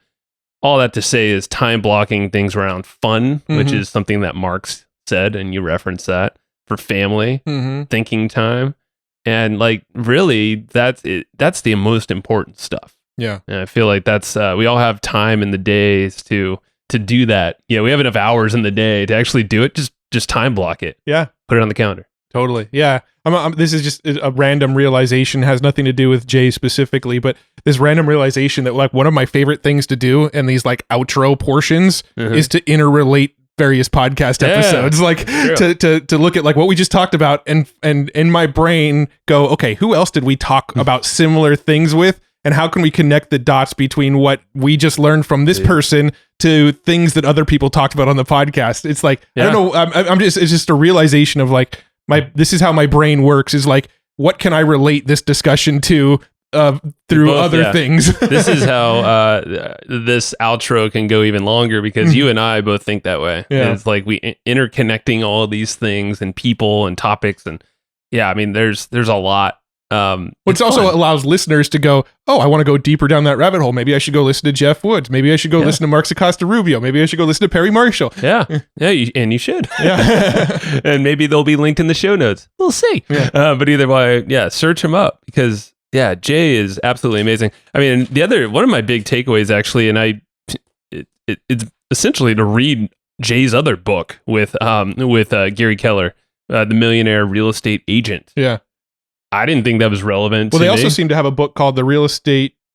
C: All that to say is time blocking things around fun, which is something that Mark's said, and you referenced that, for family, thinking time. And like really that's it. That's the most important stuff. Yeah. And I feel like that's we all have time in the days to do that. We have enough hours in the day to actually do it. Just time block it. Yeah. Put it on the calendar.
D: Totally. Yeah. This is just a random realization, has nothing to do with Jay specifically, but this random realization that like one of my favorite things to do in these like outro portions is to interrelate various podcast episodes, like to look at like what we just talked about and in my brain go, okay, who else did we talk about similar things with? And how can we connect the dots between what we just learned from this person to things that other people talked about on the podcast? It's like, I don't know. It's just a realization of like, this is how my brain works, is like, what can I relate this discussion to through other things?
C: This is how this outro can go even longer, because you and I both think that way. It's like we interconnecting all of these things and people and topics, and I mean there's a lot.
D: Which also allows listeners to go, oh, I want to go deeper down that rabbit hole. Maybe I should go listen to Jeff Woods. Maybe I should go listen to Mark Acosta Rubio. Maybe I should go listen to Perry Marshall.
C: And you should. And maybe they'll be linked in the show notes. We'll see. But either way, search him up, because Jay is absolutely amazing. I mean, one of my big takeaways actually, and it's essentially to read Jay's other book with Gary Keller, The Millionaire Real Estate Agent. Yeah. I didn't think that was relevant.
D: Well, they also seem to have a book called The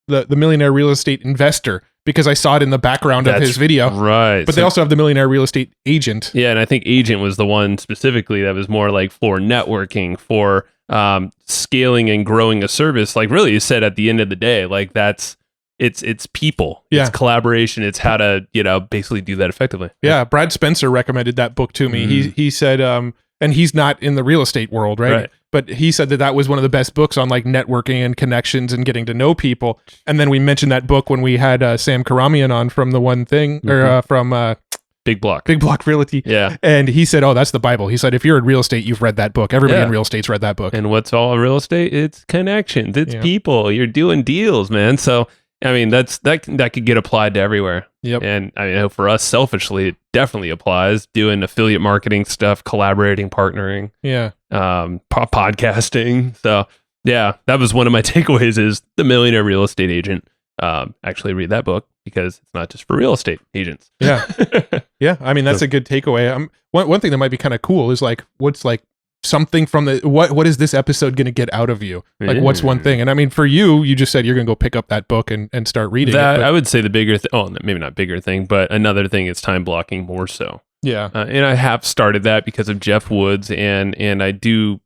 D: Millionaire Real Estate Investor, because I saw it in the background of his video.
C: Right.
D: But they also have The Millionaire Real Estate Agent.
C: Yeah, and I think Agent was the one specifically that was more like for networking, for scaling and growing a service. Like really, you said at the end of the day, like it's people, it's collaboration, it's how to basically do that effectively.
D: Yeah, Brad Spencer recommended that book to me. He said, and he's not in the real estate world, right? But he said that was one of the best books on like networking and connections and getting to know people. And then we mentioned that book when we had Sam Karamian on from The One Thing, or from
C: Big Block
D: Realty. Yeah. And he said, oh, that's the Bible. He said, if you're in real estate, you've read that book. Everybody in real estate's read that book.
C: And what's all real estate? It's connections. It's people. You're doing deals, man. So I mean, that could get applied to everywhere.
D: Yep.
C: And I know for us selfishly, it definitely applies. Doing affiliate marketing stuff, collaborating, partnering,
D: Yeah.
C: podcasting. So yeah, that was one of my takeaways is The Millionaire Real Estate Agent. Actually read that book because it's not just for real estate agents.
D: Yeah. Yeah. I mean, that's a good takeaway. One thing that might be kind of cool is like, what's like something from the, what is this episode going to get out of you? Like, what's one thing? And I mean, for you just said you're going to go pick up that book and start reading it.
C: I would say the bigger maybe not bigger thing, but another thing is time blocking more so.
D: Yeah.
C: And I have started that because of Jeff Woods and I do,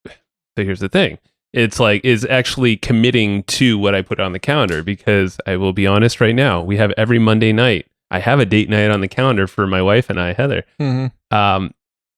C: so here's the thing. It's like, is actually committing to what I put on the calendar, because I will be honest right now, we have every Monday night, I have a date night on the calendar for my wife and I, Heather.
D: Mm-hmm.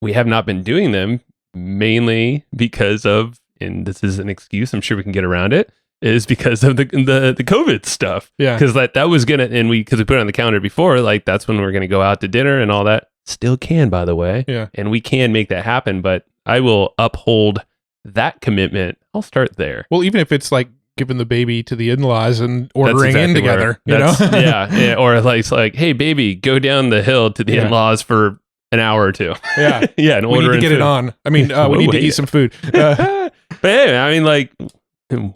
C: We have not been doing them mainly because of, and this is an excuse, I'm sure we can get around it, is because of the COVID stuff.
D: Yeah.
C: Because that was going to, and because we put it on the calendar before, like that's when we're going to go out to dinner and all that. Still can, by the way.
D: Yeah.
C: And we can make that happen, but I will uphold that commitment. I'll start there.
D: Well, even if it's like giving the baby to the in-laws and ordering in together, you know?
C: yeah. Or like, it's like, hey, baby, go down the hill to the in-laws for an hour or two.
D: Yeah.
C: Yeah. And
D: we need to get it on. I mean, we need to eat some food.
C: But hey, I mean, like,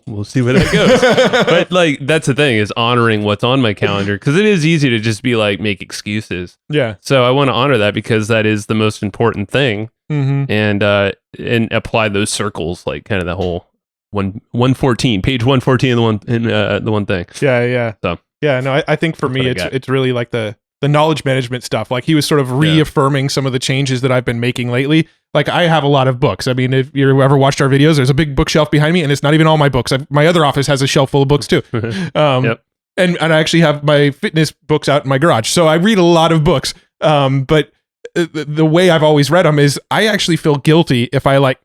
C: we'll see where that goes. But like, that's the thing, is honoring what's on my calendar, because it is easy to just be like, make excuses.
D: Yeah.
C: So I want to honor that because that is the most important thing.
D: Mm-hmm.
C: And apply those circles, like kind of the whole 114, page 114 the one thing.
D: Yeah.
C: So
D: yeah, no, I think for me it's really like the knowledge management stuff. Like he was sort of reaffirming some of the changes that I've been making lately. Like I have a lot of books. I mean, if you ever watched our videos, there's a big bookshelf behind me, and it's not even all my books. My other office has a shelf full of books too.
C: Yep.
D: And I actually have my fitness books out in my garage. So I read a lot of books. But the way I've always read them is I actually feel guilty if I like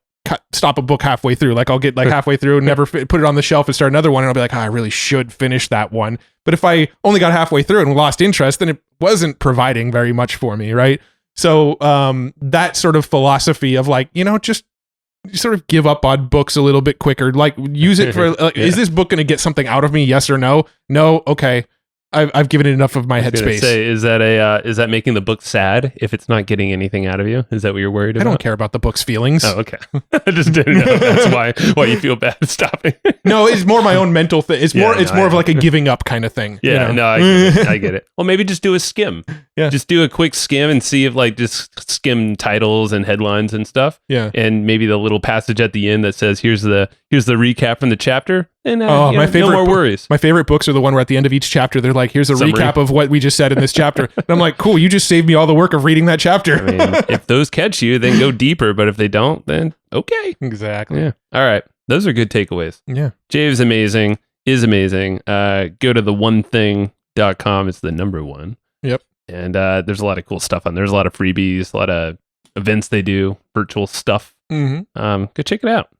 D: stop a book halfway through. Like I'll get like halfway through and never put it on the shelf and start another one, and I'll be like, I really should finish that one. But if I only got halfway through and lost interest, then it wasn't providing very much for me, right? So that sort of philosophy of like, just sort of give up on books a little bit quicker. Like use it for is this book going to get something out of me? Yes or no? No. Okay. I've given it enough of my headspace.
C: Is that making the book sad if it's not getting anything out of you? Is that what you're worried about?
D: I don't care about the book's feelings.
C: Oh, okay. I just didn't know that's why you feel bad stopping.
D: No, it's more my own mental thing. It's more of like a giving up kind of thing.
C: Yeah, no, I get it. Well, maybe just do a skim.
D: Yeah.
C: Just do a quick skim and see if like just skim titles and headlines and stuff.
D: Yeah.
C: And maybe the little passage at the end that says here's the recap from the chapter. And
D: my favorite
C: no more worries.
D: My favorite books are the one where at the end of each chapter they're like, here's a
C: Summary.
D: recap of what we just said in this chapter. And I'm like, cool, you just saved me all the work of reading that chapter.
C: I mean, if those catch you, then go deeper. But if they don't, then okay.
D: Exactly.
C: Yeah. All right. Those are good takeaways.
D: Yeah.
C: Jay is amazing. Go to theonething.com. It's the number one.
D: Yep.
C: And there's a lot of cool stuff on there. There's a lot of freebies, a lot of events they do, virtual stuff.
D: Mm-hmm.
C: Go check it out.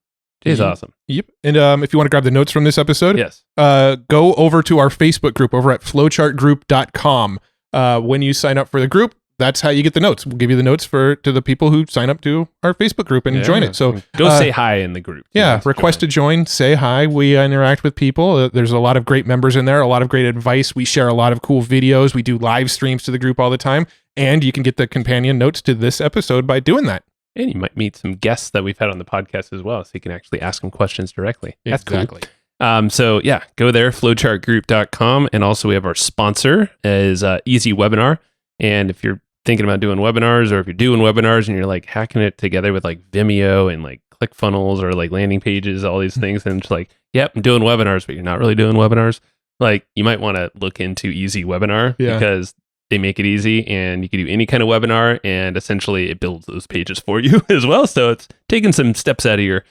C: Jay's awesome.
D: Yep. And if you want to grab the notes from this episode,
C: yes,
D: go over to our Facebook group over at flowchartgroup.com. When you sign up for the group, that's how you get the notes. We'll give you the notes to the people who sign up to our Facebook group and join it. So
C: go say hi in the group.
D: Yeah, request to join, say hi. We interact with people. There's a lot of great members in there, a lot of great advice. We share a lot of cool videos. We do live streams to the group all the time. And you can get the companion notes to this episode by doing that.
C: And you might meet some guests that we've had on the podcast as well, so you can actually ask them questions directly. That's
D: exactly.
C: Cool. So yeah, go there, flowchartgroup.com. And also we have our sponsor is Easy Webinar. And if you're thinking about doing webinars, or if you're doing webinars and you're like hacking it together with like Vimeo and like ClickFunnels or like landing pages, all these things, and it's like, yep, I'm doing webinars, but you're not really doing webinars. Like you might want to look into Easy Webinar because they make it easy, and you can do any kind of webinar, and essentially it builds those pages for you as well. So it's taking some steps out of your,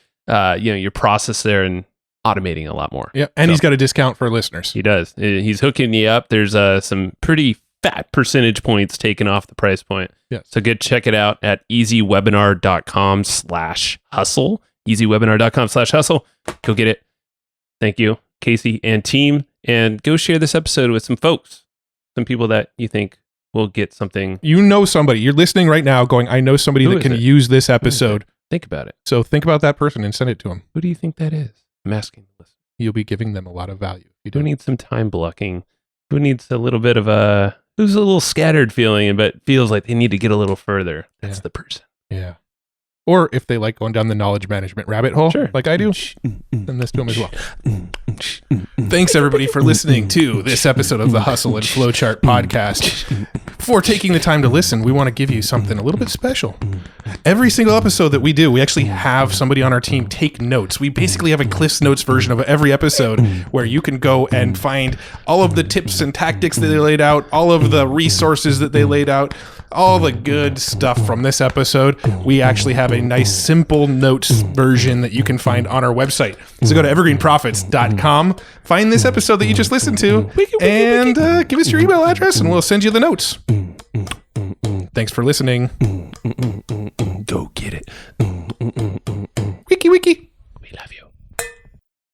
C: your process there and automating a lot more.
D: Yeah, and he's got a discount for listeners.
C: He does. He's hooking you up. There's some pretty fat percentage points taken off the price point.
D: Yeah.
C: So go check it out at easywebinar.com/hustle. easywebinar.com/hustle. Go get it. Thank you, Casey and team, and go share this episode with some folks. Some people that you think will get something.
D: You know somebody. You're listening right now going, I know somebody that can use this episode.
C: Think about it.
D: So think about that person and send it to them.
C: Who do you think that is? I'm asking the listener.
D: you'll be giving them a lot of value. You
C: Who
D: don't
C: needs some time blocking? Who needs a little bit of who's a little scattered feeling, but feels like they need to get a little further? That's the person.
D: Yeah. Or if they like going down the knowledge management rabbit hole,
C: Sure.
D: like I do, then this to them as well. Thanks, everybody, for listening to this episode of the Hustle and Flowchart podcast. Before taking the time to listen, we want to give you something a little bit special. Every single episode that we do, we actually have somebody on our team take notes. We basically have a Cliff's Notes version of every episode where you can go and find all of the tips and tactics that they laid out, all of the resources that they laid out, all the good stuff from this episode. We actually have a nice simple notes version that you can find on our website. So go to evergreenprofits.com, find this episode that you just listened to, and give us your email address and we'll send you the notes. Thanks for listening.
B: Go get it.